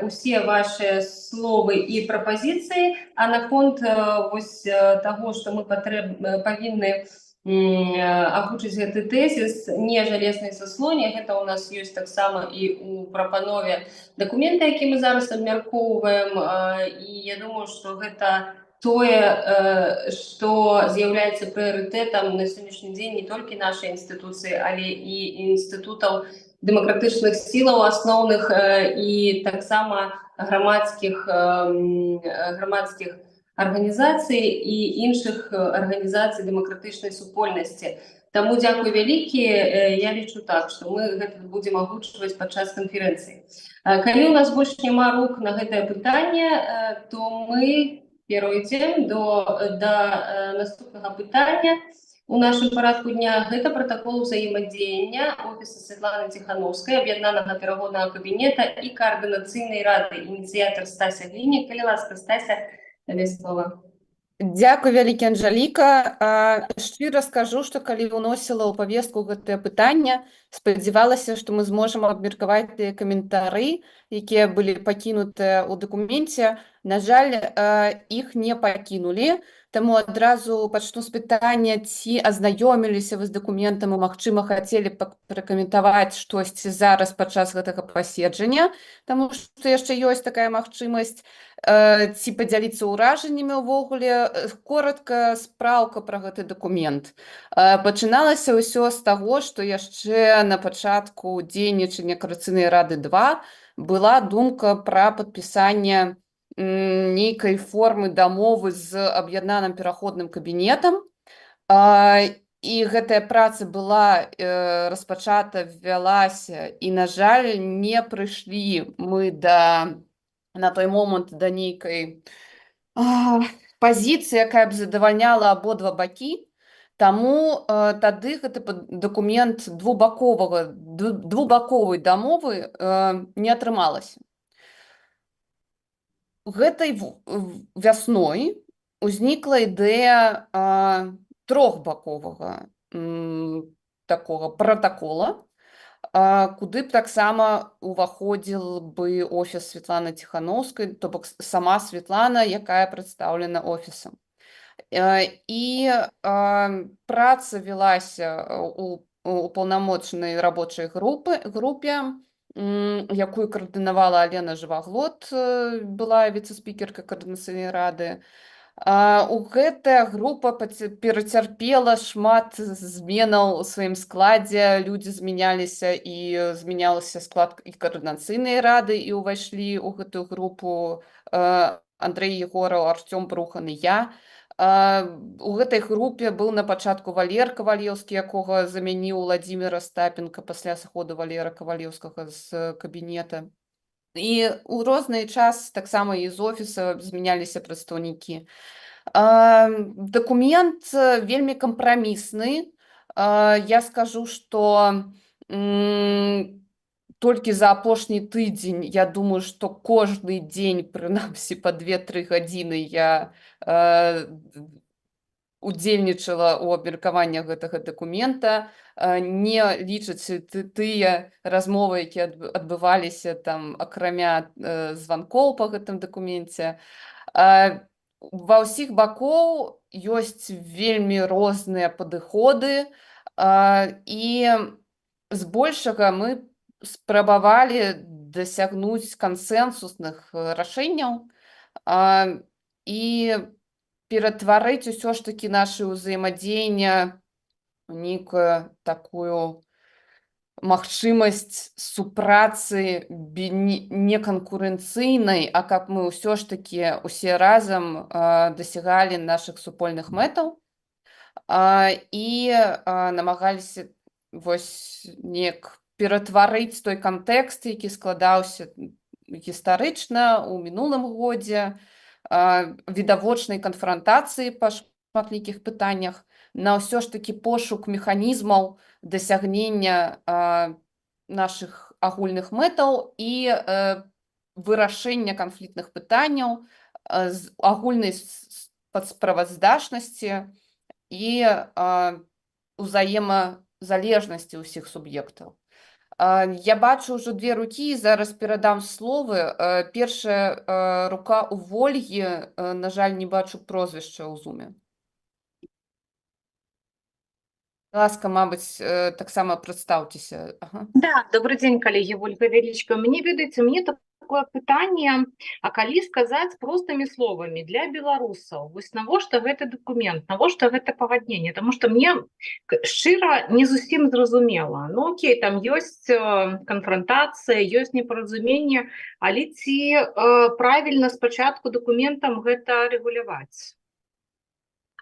усе ваши словы і прапазіцыі. А наконт вось таго, што мы павінны агучыць гэты тэзіс не жалезнай заслоне. Гэта у нас ёсць таксама і у прапанове дакумента, які мы зараз абмяркоўваем. І я думаю, што гэта тое, што з'яўляецца прыярытэтам на сённяшні дзень не толькі нашай інстытуцыі, але і інстытутаў дэмакратычных сілаў асноўных і таксама грамадскіх арганізацый і іншых арганізацый дэмакратычнай супольнасці. Таму дзякуй вялікі, я лічу так, што мы гэта будзем агучваць падчас канферэнцыі. Калі у нас больш няма рук на гэтае пытанне, то мы перейдем до наступнага пытання. У нашым парадку дня гэта пратакол узаемадзеяння офіса Святланы Ціхановскай, аб'яднанага перагоннага кабінета і каардынацыйнай рады, ініцыятар Стася Глінік. Калі ласка, Стася, табе слова. Дзякуй вялікі, Анжаліка. Шчыра скажу, што калі ўносіла ў павестку гэтае пытанне, спадзявалася, што мы зможам абмеркаваць тыя каментары, якія былі пакінутыя ў дакуменце. На жаль, іх не пакінулі, таму адразу пачну з пытання, ці азнаёміліся вы з дакументам і, магчыма, хацелі пракаментаваць штосьці зараз падчас гэтага паседжання, таму што яшчэ ёсць такая магчымасць, ці падзяліцца ўражаннямі ўвогуле. Коротка спраўка пра гэты дакумент. Пачыналася ўсё з таго, што яшчэ на пачатку дзейнічання Коордынацыйнай рады 2 была думка пра падпісанне нейкай формы дамовы з аб'яднаным пераходным кабінетам. І гэтая праца была распачата, вялася, і, на жаль, не прыйшлі мы на той момант да нейкай пазіцыі, якая б задавальняла абодва бакі. Таму тады гэты дакумент двубаковай дамовы не атрымалася. Гэтай вясной узнікла ідэя трохбаковага такога пратакола, куды б таксама уваходзіл бы офіс Святланы Ціхановскай, то бок сама Святлана, якая прадстаўлена офісам. І праца вялася у паўнамоцнай рабочай групе, якую каардынавала Алена Жываглот, была віцэ-спікерка Коордынацыйнай рады. Гэтая група перацярпела шмат зменаў у сваім складзе, людзі змяняліся, і змянялася склад і Коордынацыйнай рады, і ўвайшлі ў гэтую групу Андрэй Егораў, Артём Брухан і я. У гэтай групе быў на пачатку Валер Кавалеўскі, якога замяніў Владзімір Астапенка пасля сыходу Валера Кавалеўскага з кабінета. І ў розны час таксама і з офіса змяняліся прадстаўнікі. Дакумент вельмі кампрамісны. Я скажу, што толькі за апошні тыдзень, я думаю, што кожны дзень, прынамсі па 2-3 гадзіны я удзельнічала ў абмеркаваннях гэтага дакумента, не лічаць тыя размовы, якія адбываліся там акрамя званкоў па гэтым дакуменце. Ва ўсіх бакоў ёсць вельмі розныя падыходы, і збольшага мы спрабавалі дасягнуць кансэнсусных рашэнняў і ператварыць усё ж такі нашы ўзаемадзеяння у нейкую такую магчымасць супрацы не канкурэнцыйнай, а каб мы ўсё ж такі усе разам дасягалі нашых супольных мэтаў і намагаліся вось неяк ператварыць той кантэкст, які складаўся гістарычна ў мінулым годзе, відавочнай канфрантацыі па шматлікіх пытаннях, на ўсё ж такі пошук механізмаў дасягнення нашых агульных мэтаў і вырашэння канфліктных пытанняў з агульнай справаздачнасці і узаемазалежнасці ўсіх суб'ектаў. Я бачу ўжо 2 рукі, зараз перадам словы. Першая рука у Вольгі, на жаль, не бачу прозвішча ў зуме. Ласка, мабыць, таксама прадстаўцеся. Ага. Да, добрый день, коллеги, Ольга Величко. Мне, ведаеце, мне такое пытанне, а калі сказаць простымі словамі для беларусаў, вось навошта гэты документ, навошта гэта пагадненне, потому что мне шчыра не зусім зразумела. Ну окей, там ёсць канфронтацыя, ёсць непаразуменне, але ці правільна спачатку документам гэта рэгуляваць?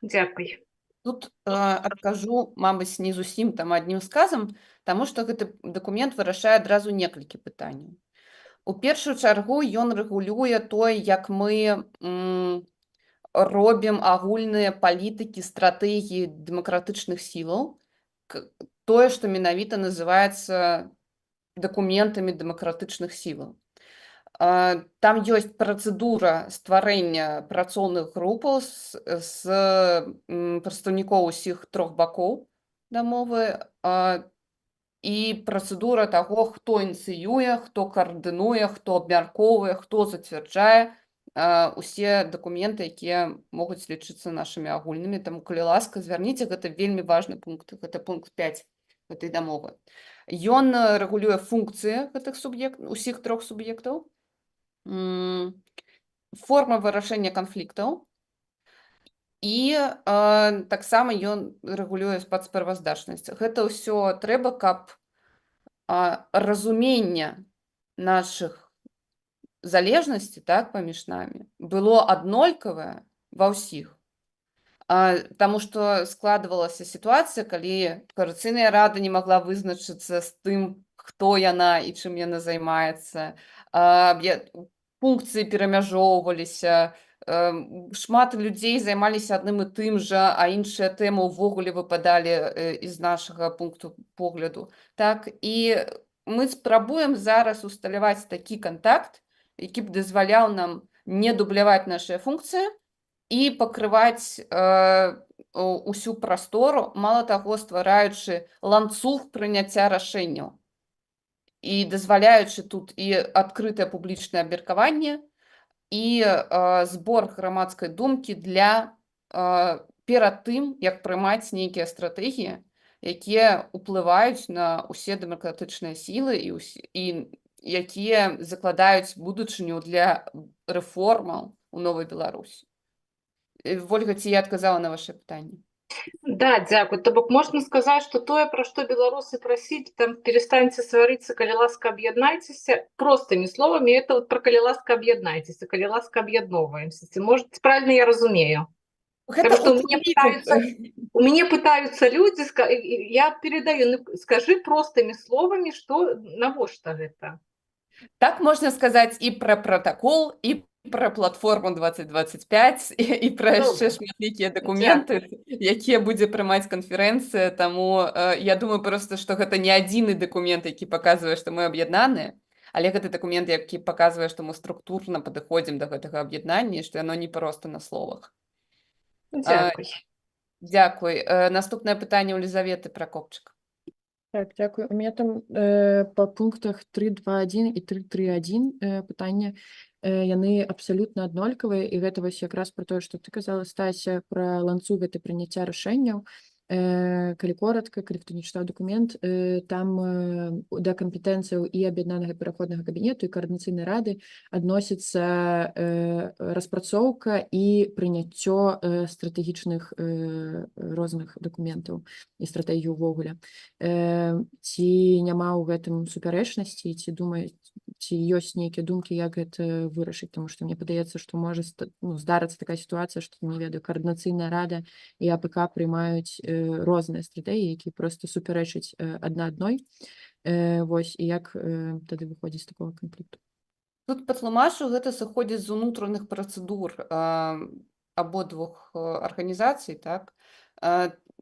Дзякуй. Тут адкажу, мабыць, не зусім там адным сказам, таму што гэты дакумент вырашае адразу некалькі пытанняў. У першую чаргу ён рэгулюе тое, як мы робім агульныя палітыкі, стратэгіі дэмакратычных сілаў, тое, што менавіта называецца дакументамі дэмакратычных сілаў. Там ёсць працэдура стварэння працоўных групаў з прадстаўнікоў усіх трох бакоў дамовы і працэдура таго, хто ініцыюе, хто каардынуе, хто абмяркоўвае, хто зацвярджае усе дакументы, якія могуць лічыцца нашымі агульнымі. Таму, калі ласка, звярніце, гэта вельмі важны пункт, гэта пункт 5 гэтай дамовы. Ён рэгулюе функцыі гэтых усіх трох суб'ектаў, форма вырашэння канфліктаў і таксама ён рэгулюе спецсправаздачнасць. Гэта ўсё трэба, каб разуменне нашых залежнасці, так, паміж намі было аднолькавае ва ўсіх. Таму што складвалася сітуацыя, калі Коордынацыйная рада не магла вызначыцца з тым, хто яна і чым яна займаецца. Функцыі перамяжоўваліся, шмат людзей займаліся адным і тым жа, а іншыя тэмы ўвогуле выпадалі з нашага пункту погляду. Так, і мы спрабуем зараз усталяваць такі кантакт, які б дазваляў нам не дубляваць нашыя функцыі і пакрываць усю прастору, мала таго, ствараючы ланцуг прыняцця рашэнняў і дазваляючы тут і адкрытае публічнае абмеркаванне, і збор грамадскай думкі для перад тым, як прымаць нейкія стратэгіі, якія ўплываюць на ўсе дэмакратычныя сілы і якія закладаюць будучыню для рэформаў у новай Беларусі. Вольга, ці я адказала на ваше пытанне? Да, дзякуй. То бок можна сказаць, што тое, пра што беларусы прасіць, там перестаньце сварыцца, калі ласка, аб'яднайцеся, простымі словамі, это вот пра калі ласка, аб'яднайцеся, калі ласка, аб'ядноўваемся. Ці, можа, правильно я разумею? Потому что у меня пытаются люди, я передаю, скажи простыми словами, что, навошта гэта? Так можна сказаць і пра пратакол, і пра платформу 2025, і пра яшчэ шматлікія дакументы, якія будзе прымаць канферэнцыя. Таму я думаю проста, што гэта не адзіны дакумент, які паказвае, што мы аб'яднаныя, але гэта дакумент, які паказвае, што мы структурна падыходзім да гэтага аб'яднання, што яно не проста на словах. Дзякуй. Дзякуй. Наступнае пытанне ў Лізаветы Пракопчык. Так, дзякуй. У меня там па пунктах 3.2.1 і 3.3.1 пытанне, яны абсалютна аднолькавыя, і гэта вось якраз пра тое, што ты казала, Стася, пра ланцуг гэта прыняцця рашэнняў. Калі коротка, калі хто не чытаў дакумент, там да кампетэнцыяў і аб'яднанага пераходнага кабінету і каардынацыйнай рады адносіцца распрацоўка і прыняццё стратэгічных розных дакументаў і стратэгій увогуле. Ці няма ў гэтым супярэчнасці, ці думаюць, ці ёсць нейкія думкі, як гэта вырашыць, тому што мне падаецца, што можа здарыцца такая сітуацыя, што, не ведаю, каардынацыйная рада і АПК прымаюць розныя стратэгіі, які проста супярэчаць адна адной. Вось, і як тады выходзіць з такога канфлікту? Тут патлумачу, гэта сыходзіць з унутраных працэдур абодвух арганізацый, так,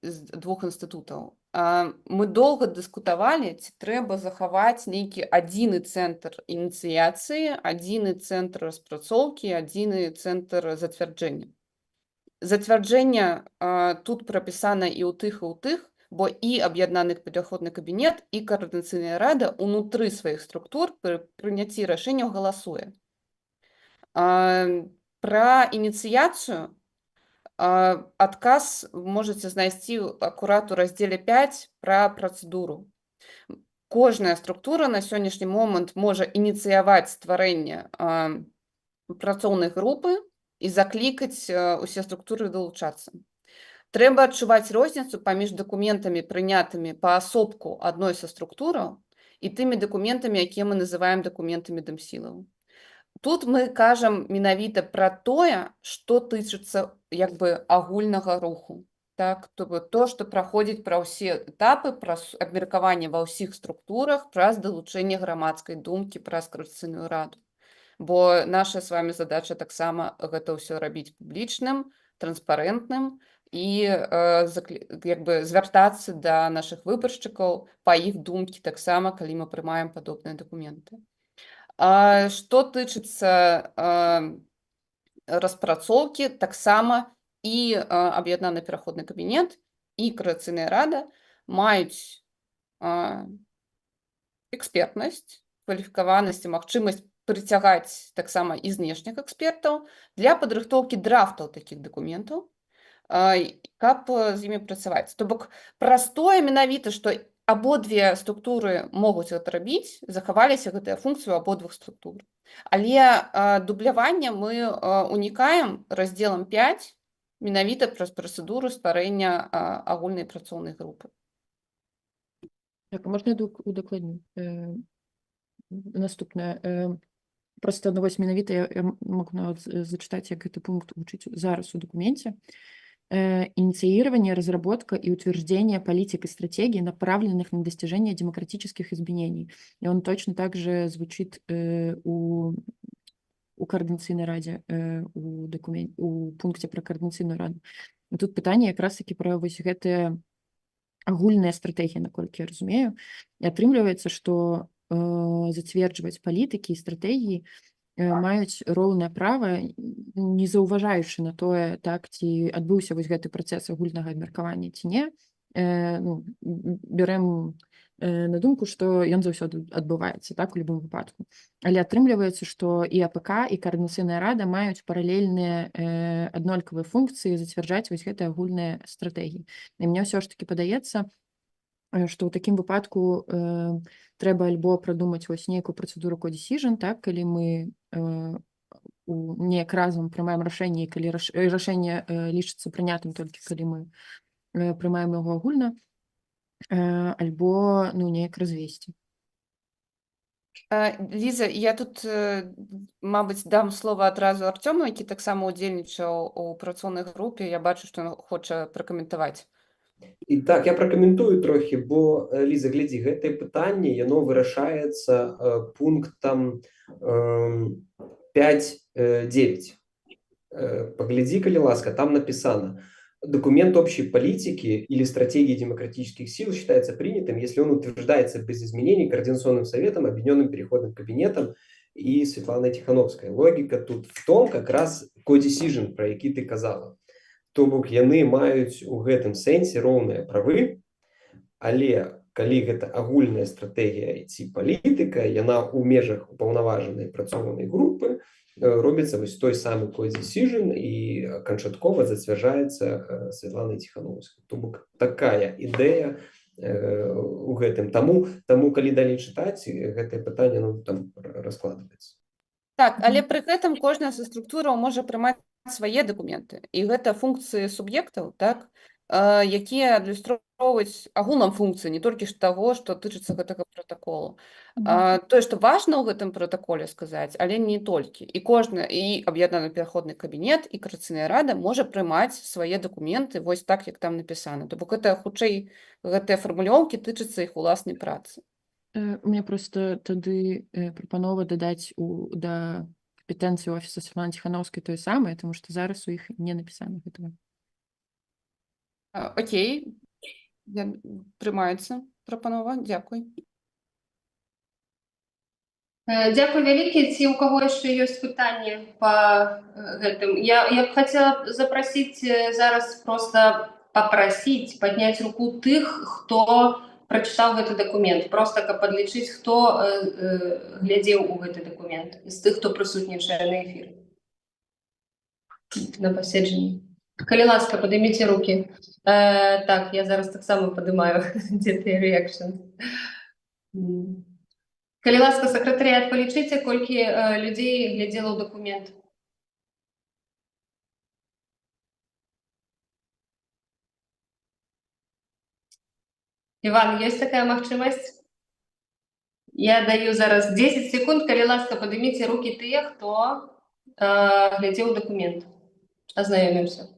з двух інстытутаў. Мы доўга дыскутавалі, ці трэба захаваць нейкі адзіны цэнтр ініцыяцыі, адзіны цэнтр распрацоўкі, адзіны цэнтр зацвярджэння. Зацвярджэнне тут прапісана і ў тых, бо і аб'яднаны пераходны кабінет, і каардынацыйная рада ўнутры сваіх структур пры прыняцці рашэнняў галасуе. Пра ініцыяцыю адказ можаце знайсці акурат у раздзеле 5 пра працэдуру. Кожная структура на сённяшні момант можа ініцыяваць стварэнне працоўнай групы і заклікаць усе структуры далучацца. Трэба адчуваць розніцу паміж дакументамі, прынятымі паасобку адной са структураў, і тымі дакументамі, якія мы называем дакументамі дамсілаў. Тут мы кажам менавіта пра тое, што тычыцца як бы агульнага руху. Так, то, што праходзіць пра ўсе этапы, пра абмеркаванне ва ўсіх структурах, праз далучэнне грамадскай думкі праз Коордынацыйную раду. Бо наша з вами задача таксама гэта ўсё рабіць публічным, транспарэнтным і як бы звяртацца да нашых выбаршчыкаў па іх думкі таксама, калі мы прымаем падобныя дакументы. Што тычыцца распрацоўкі, таксама і аб'яднаны пераходны кабінет, і Коордынацыйная рада маюць экспертнасць, кваліфікаванасць і магчымасць прыцягаць таксама і знешніх экспертаў для падрыхтоўкі драфтаў такіх дакументаў, каб з імі працаваць. То бок простое менавіта, што абодве структуры могуць гэта рабіць, захаваліся гэтыя функцыі ў абодвух структур. Але дубляванне мы унікаем раздзелам 5 менавіта праз працэдуру стварэння агульнай працоўнай групы. Так, можна я удакладню? Наступнае. Просто вось менавіта я могу нават зачытаць, як гэты пункт гучыць зараз у дакуменце. Инициирование, разработка и утверждение политик и стратегий, направленных на достижение демократических изменений. И он точно так же звучит у Коордынацыйнай радзе, у пункце про Коордынацыйную раду. И тут пытанне якраз таки про вось гэтыя агульныя стратэгіі, наколькі я разумею. І атрымліваецца, што зацверджваць палітыкі і стратэгіі маюць роўнае права, не заўважаючы на тое, так, ці адбыўся вось гэты працэс агульнага абмеркавання ці не. Бярэм на думку, што ён заўсёды адбываецца, так, у любым выпадку. Але атрымліваецца, што і АПК, і Коордынацыйная рада маюць паралельныя аднолькавыя функцыі зацвярджаць вось гэтыя агульныя стратэгіі. І мне ўсё ж такі падаецца, што ў такім выпадку трэба альбо прадумаць вось нейкую працэдуру co-decision, так, калі мы неяк разам прымаем рашэнне, і калі рашэнне лічыцца прынятым толькі калі мы прымаем яго агульна, альбо неяк развесці. Ліза, я тут, мабыць, дам слова адразу Артёму, які таксама ўдзельнічаў у працоўнай групе. Я бачу, што ён хоча пракаментаваць. І так, я пракаментую трохі, бо, Ліза, глядзі, гэтае пытанне, яно вырашаецца пунктам 5.9. Поглядзи, коли ласка, там написано: документ общей политики или стратегии демократических сил считается принятым, если он утверждается без изменений Координационным советом, Объединенным переходным кабинетом и Светланой Тихановской. Логика тут в том, как раз co-decision, про які ты казала. То бок яны маюць у гэтым сэнсе роўныя правы, але калі гэта агульная стратэгія ці палітыка, яна ў межах упаўнаважанай працоўнай групы робіцца вось той самы co-decision і канчаткова зацвярджаецца Светланай Тихановскай. То бок такая ідэя у гэтым. Таму калі далей чытаць, гэтае пытанне там раскладваецца. Так, але пры гэтым кожная са структураў можа прымаць свае дакументы. І гэта функцыі суб'ектаў, так, якія адлюстроўваюць агулам функцыі, не толькі ж таго, што тычыцца гэтага пратаколу. Тое, што важна ў гэтым пратаколе сказаць, але не толькі. І кожны, і аб'яднаны пераходны кабінет, і Коордынацыйная рада можа прымаць свае дакументы вось так, як там напісана. То бок гэта хутчэй гэтыя фармулёўкі тычацца іх уласнай працы. Мне проста тады прапанова дадаць да компетенції Офісу Світлани Тихановської той самої, тому що зараз у їх не написано гэтага. Окей, приймається прапанова, дякую. Дякую вялікі. Ці у кого яшчэ ёсць пытанні па гэтым? Я б хацела запросіць зараз просто попросіць падняць руку тых, хто прачытаў гэты дакумент, просто каб падлічыць, хто глядзеў у гэты дакумент з тых, хто прысутнічае на эфіры, на паседжанні. Калі ласка, падыміце рукі. Так, я зараз таксама падымаю где-то reaction. Калі ласка, сакратарыят, палічыце, колькі людзей глядзела ў дакумент. Іван, ёсць такая магчымасць? Я даю зараз 10 секунд, калі ласка, падыміце рукі тыя, хто глядзеў дакумент. Азнаёмімся.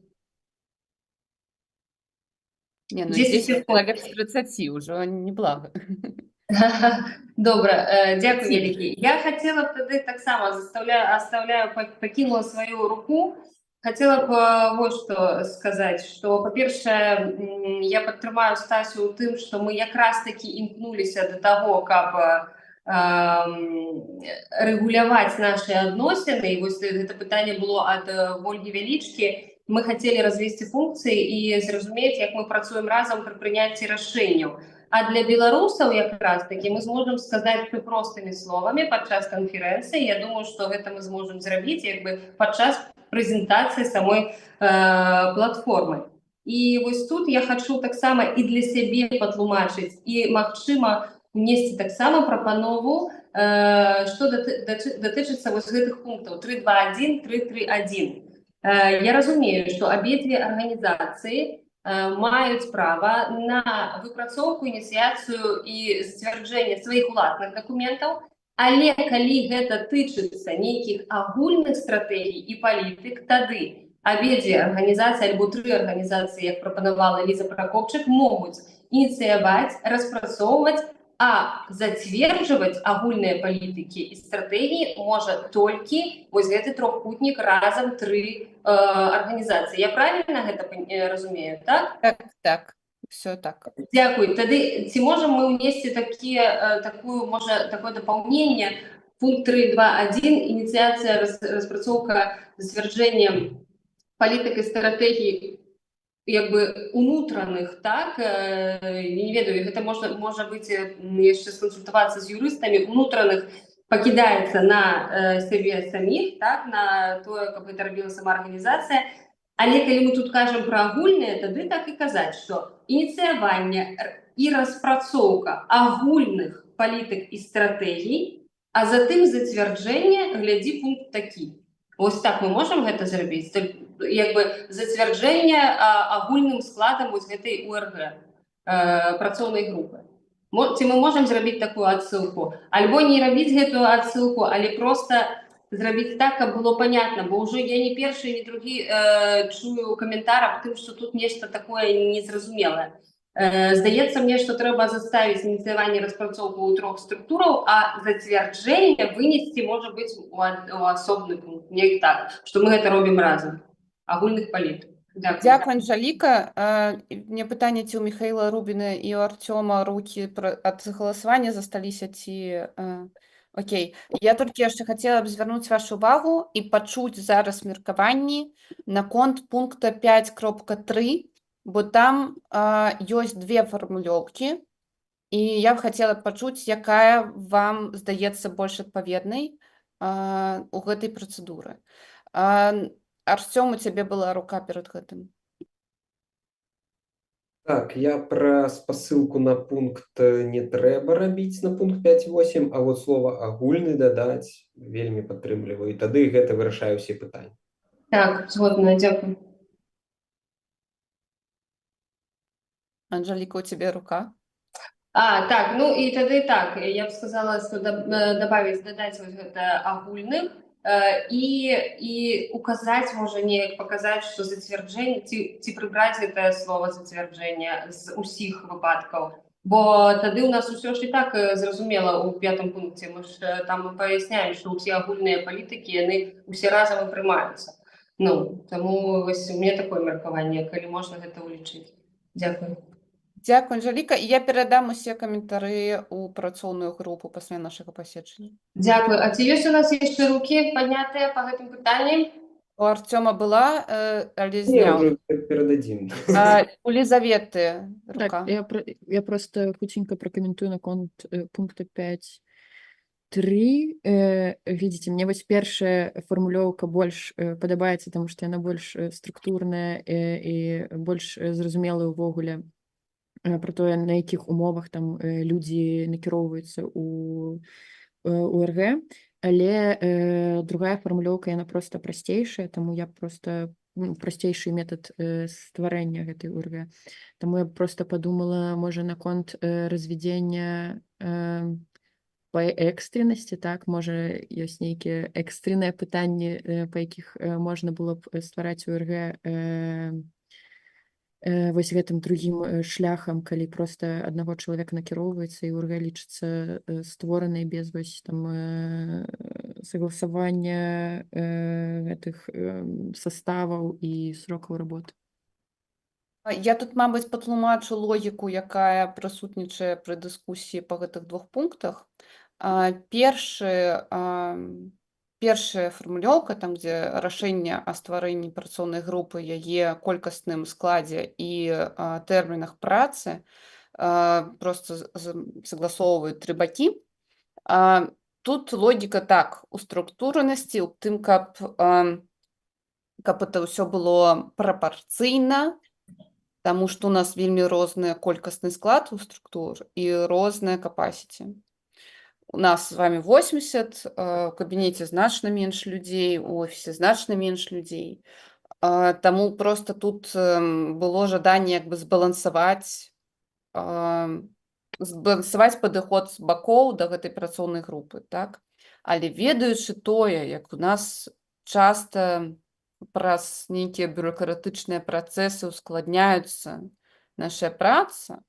Не, ну 10 10 секунд. человек с 30 уже неблага. Добра, дзякуй вялікі. Я хацела б тады таксама пакінула сваю руку. Хацела б вот што сказаць, што, па-першае, я падтрымаю Стасю ў тым, што мы якраз такі імкнуліся да таго, каб рэгуляваць нашы адносіны. І вось гэта пытанне было ад Ольгі Вялічкі. Мы хацелі развесці функцыі і зразумець, як мы працуем разам пры прыняцці рашэнняў. А для беларусаў якраз такі мы зможам сказаць простымі словамі падчас канферэнцыі. Я думаю, што гэта мы зможам зрабіць як бы падчас прэзентацыі самой платформы. І вось тут я хачу таксама і для сябе патлумачыць і, магчыма, внесці таксама прапанову, што датычыцца вось гэтых пунктаў 3.2.1, 3.3.1. Я разумею, што абедзве арганізацыі маюць права на выпрацоўку, ініцыяцыю і зацвярджэнне сваіх уласных дакументаў, але калі гэта тычыцца нейкіх агульных стратэгій і палітык, тады абедзве арганізацыі альбо 3 арганізацыі, як прапанавала Ліза Пракопчык, могуць ініцыяваць, распрацоўваць, а зацверджваць агульныя палітыкі і стратэгіі можа толькі вось гэты трохкутнік разам 3 арганізацыі. Я правільна гэта разумею, так? Так, все так. Дзякуй. Тады ці можам мы ўнесці такое дапаўненне, пункт 3.2.1, ініцыяцыя, распрацоўка, зацвярджэнне палітык і стратэгій як бы унутраных, так, не ведаю, гэта можа быць яшчэ сконсультавацца з юрыстамі, унутраных пакідаецца на сябе саміх, так, на тое, каб гэта рабіла сама арганізацыя. Але калі мы тут кажам пра агульнае, тады так і казаць, што ініцыяванне і распрацоўка агульных палітык і стратэгій, а затым зацвярджэнне, глядзі пункт такі. Вось так мы можам гэта зрабіць, як бы зацвярджэнне агульным складам вось гэтай УРГ, працоўнай групы. Ці мы можам зрабіць такую адсылку? Альбо не рабіць гэтую адсылку, але проста зрабіць так, каб было понятно, бо ўжо я не першы, не другі чую каментар аб тым, што тут нешта такое незразумелае. Здаецца мне, што трэба заставіць ініцыяванне распрацоўку ў 3 структураў, а зацвярджэнне вынесці можа быць у асобны пункт, не так, што мы гэта робім разам, агульных палітык. Дякую, Анжеліка. Мне пытанне, ці ў Михаіла Рубіна і у Артёма рукі ад галасавання засталіся, ці... Окей. Я толькі яшчэ хацела б звярнуць вашу увагу і пачуць зараз меркаванні наконт пункта 5.3, бо там ёсць 2 фармулёўкі, і я б хацела пачуць, якая вам здаецца больш адпаведнай у гэтай працэдуры. Артём, у цябе была рука перад гэтым. Так, я пра спасылку на пункт не трэба рабіць, на пункт 5.8, а вот слова агульны дадаць вельмі падтрымліваю, і тады гэта вырашае ўсе пытанні. Так, згодна, дзякую. Анжеліка, у цябе рука? Так, ну і тады так, я б сказала, што дадаць вось гэта агульных і указаць, можа, неяк паказаць, што зацвярджэнне, ці прыбраць гэтае слова зацвярджэнне з усіх выпадкаў. Бо тады ў нас усё ж і так зразумела ў 5 пункце. Мы ж там паясняем, што ўсе агульныя палітыкі, яны ўсе разам і прымаюцца. Ну, таму вось у мяне такое меркаванне, калі можна гэта ўлічыць. Дзякую. Дзякуй, Анжеліка. Я перадам усе каментары ў працоўную групу пасля нашага паседжання. Дзякуй. А ці ёсць у нас яшчэ рукі паднятыя па гэтым пытанні? У Артёма была, але Не, зняў. уже перададзім. У Лізаветы рука. Так, я просто хутенька прокомментую на конт пункта 5. 3. Глядзіце, мне вось першая фармулёўка больш падабаецца, таму што яна больш структурная і больш зразумелая ўвогуле пра тое, на якіх умовах там людзі накіроўваюцца ў УРГ. Але другая фармулёўка, яна проста прасцейшая, таму я проста прасцейшы метад стварэння гэтай УРГ. Таму я проста падумала, можа, наконт развядзення па экстренасці, так, можа, ёсць нейкія экстрэнныя пытанні, па якіх можна было б ствараць УРГ вось гэтым другім шляхам, калі проста аднаго чалавека накіроўваецца і УРГ лічыцца створанай без вось там согласавання гэтых составаў і срокаў работы. Я тут, мабыць, патлумачу логіку, якая прысутнічае пры дыскусіі па гэтых двух пунктах. Першая фармулёўка, там, дзе рашэнне о стварэнні працоўнай групы, яе колькасным складзе і тэрмінах працы просто согласоўваюць тры бакі. Тут логіка так, у структуранасці, у тым, каб это ўсё было прапарцыйна, таму што у нас вельмі розны колькасны склад у структур і рознае capacity. У нас з вами 80, у кабінеце значна менш людзей, у офісе значна менш людзей. Таму просто тут было жаданне як бы збалансаваць падыход з бакоў да гэтай працоўнай групы, так? Але ведаючы тое, як у нас часта праз нейкія бюрократычныя працэсы ускладняюцца наша праца,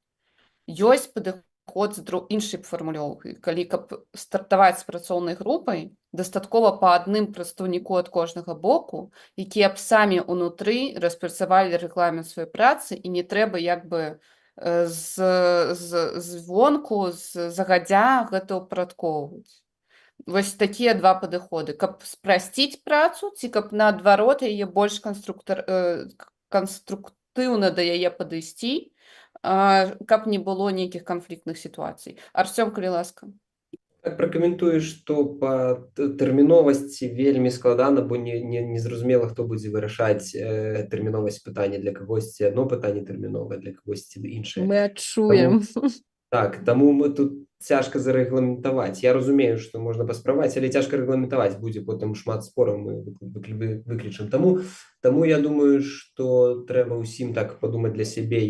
ёсць падыход з іншай фармулёўкай. Калі каб стартаваць з працоўнай групай, дастаткова па адным прадстаўніку ад кожнага боку, якія б самі ўнутры распрацавалі рэгламент сваёй працы, і не трэба як бы звонку, загадзя гэта ўпарадкоўваць. Вось такія два падыходы. Каб спрасціць працу, ці каб наадварот яе больш канструктыўна да яе падысці, каб не было нейкіх канфліктных сітуацый. Арсём, калі ласка. Так пракаментую, што па тэрміновасці вельмі складана, бо не зразумела, хто будзе вырашаць тэрміновасць пытання. Для кагосьці адно пытанне тэрміновае, для кагосьці іншае. Мы адчуем. Так, таму мы тут цяжка зарэгламентаваць. Я разумею, што можна паспрабаваць, але цяжка рэгламентаваць будзе, потым шмат спораў мы выключым. Таму я думаю, што трэба ўсім так падумаць для сябе,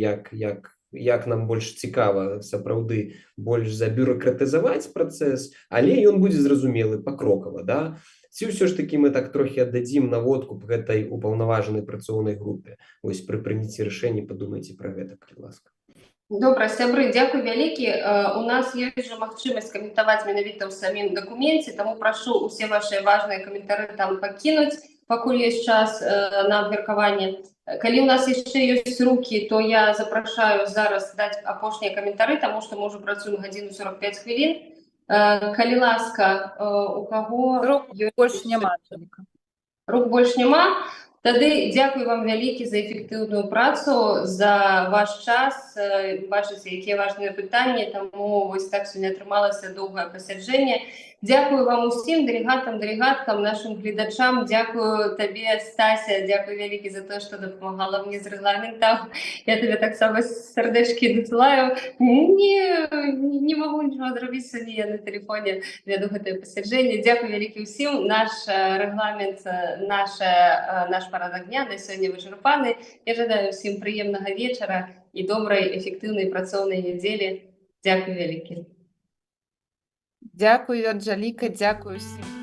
як нам больш цікава сапраўды больш забюракратызаваць працэс, але ён будзе зразумелы пакрокава, да? Ці ўсё ж такі мы так трохі аддадзім наводку па гэтай упаўнаважанай працоўнай групе. Вось пры прыняцці рашэння падумайце пра гэта, калі ласка. Добра, сябры, дзякуй вялікі. У нас ёсць жа магчымасць каментаваць менавіта ў самім дакуменце, таму прашу усе вашыя важныя каментары там пакінуць, пакуль ёсць час на абмеркаванне. Калі у нас яшчэ ёсць рукі, то я запрашаю зараз даць апошнія каментары, таму што мы ўжо працуем гадзіну 45 хвілін. Калі ласка, у каго... Рук больш няма. Рук больш няма. Тады дзякуй вам вялікі за эфектыўную працу, за ваш час. Бачыце, якія важныя пытанні, таму вось так сёння атрымалася доўгае пасяджэнне. Дзякую вам усім, дэлегаткам, нашым гледачам. Дзякую табе, Стася, дзякуй вялікі за тое, што дапамагала мне з рэгламентам. Я табе таксама сардэчкі дасылаю. Не магу нічого зрабіць сёння, я на тэлефоне вяду гэтае пасяджэнне. Дзякуй вялікі ўсім. Наш рэгламент, наш парадак дня на сёння вычарпаны. Я жадаю ўсім прыемнага вечара і добрай, эфектыўнай працоўнай нядзелі. Дзякуй вялікі. Дзякуй, Анжеліка, дзякуй усім.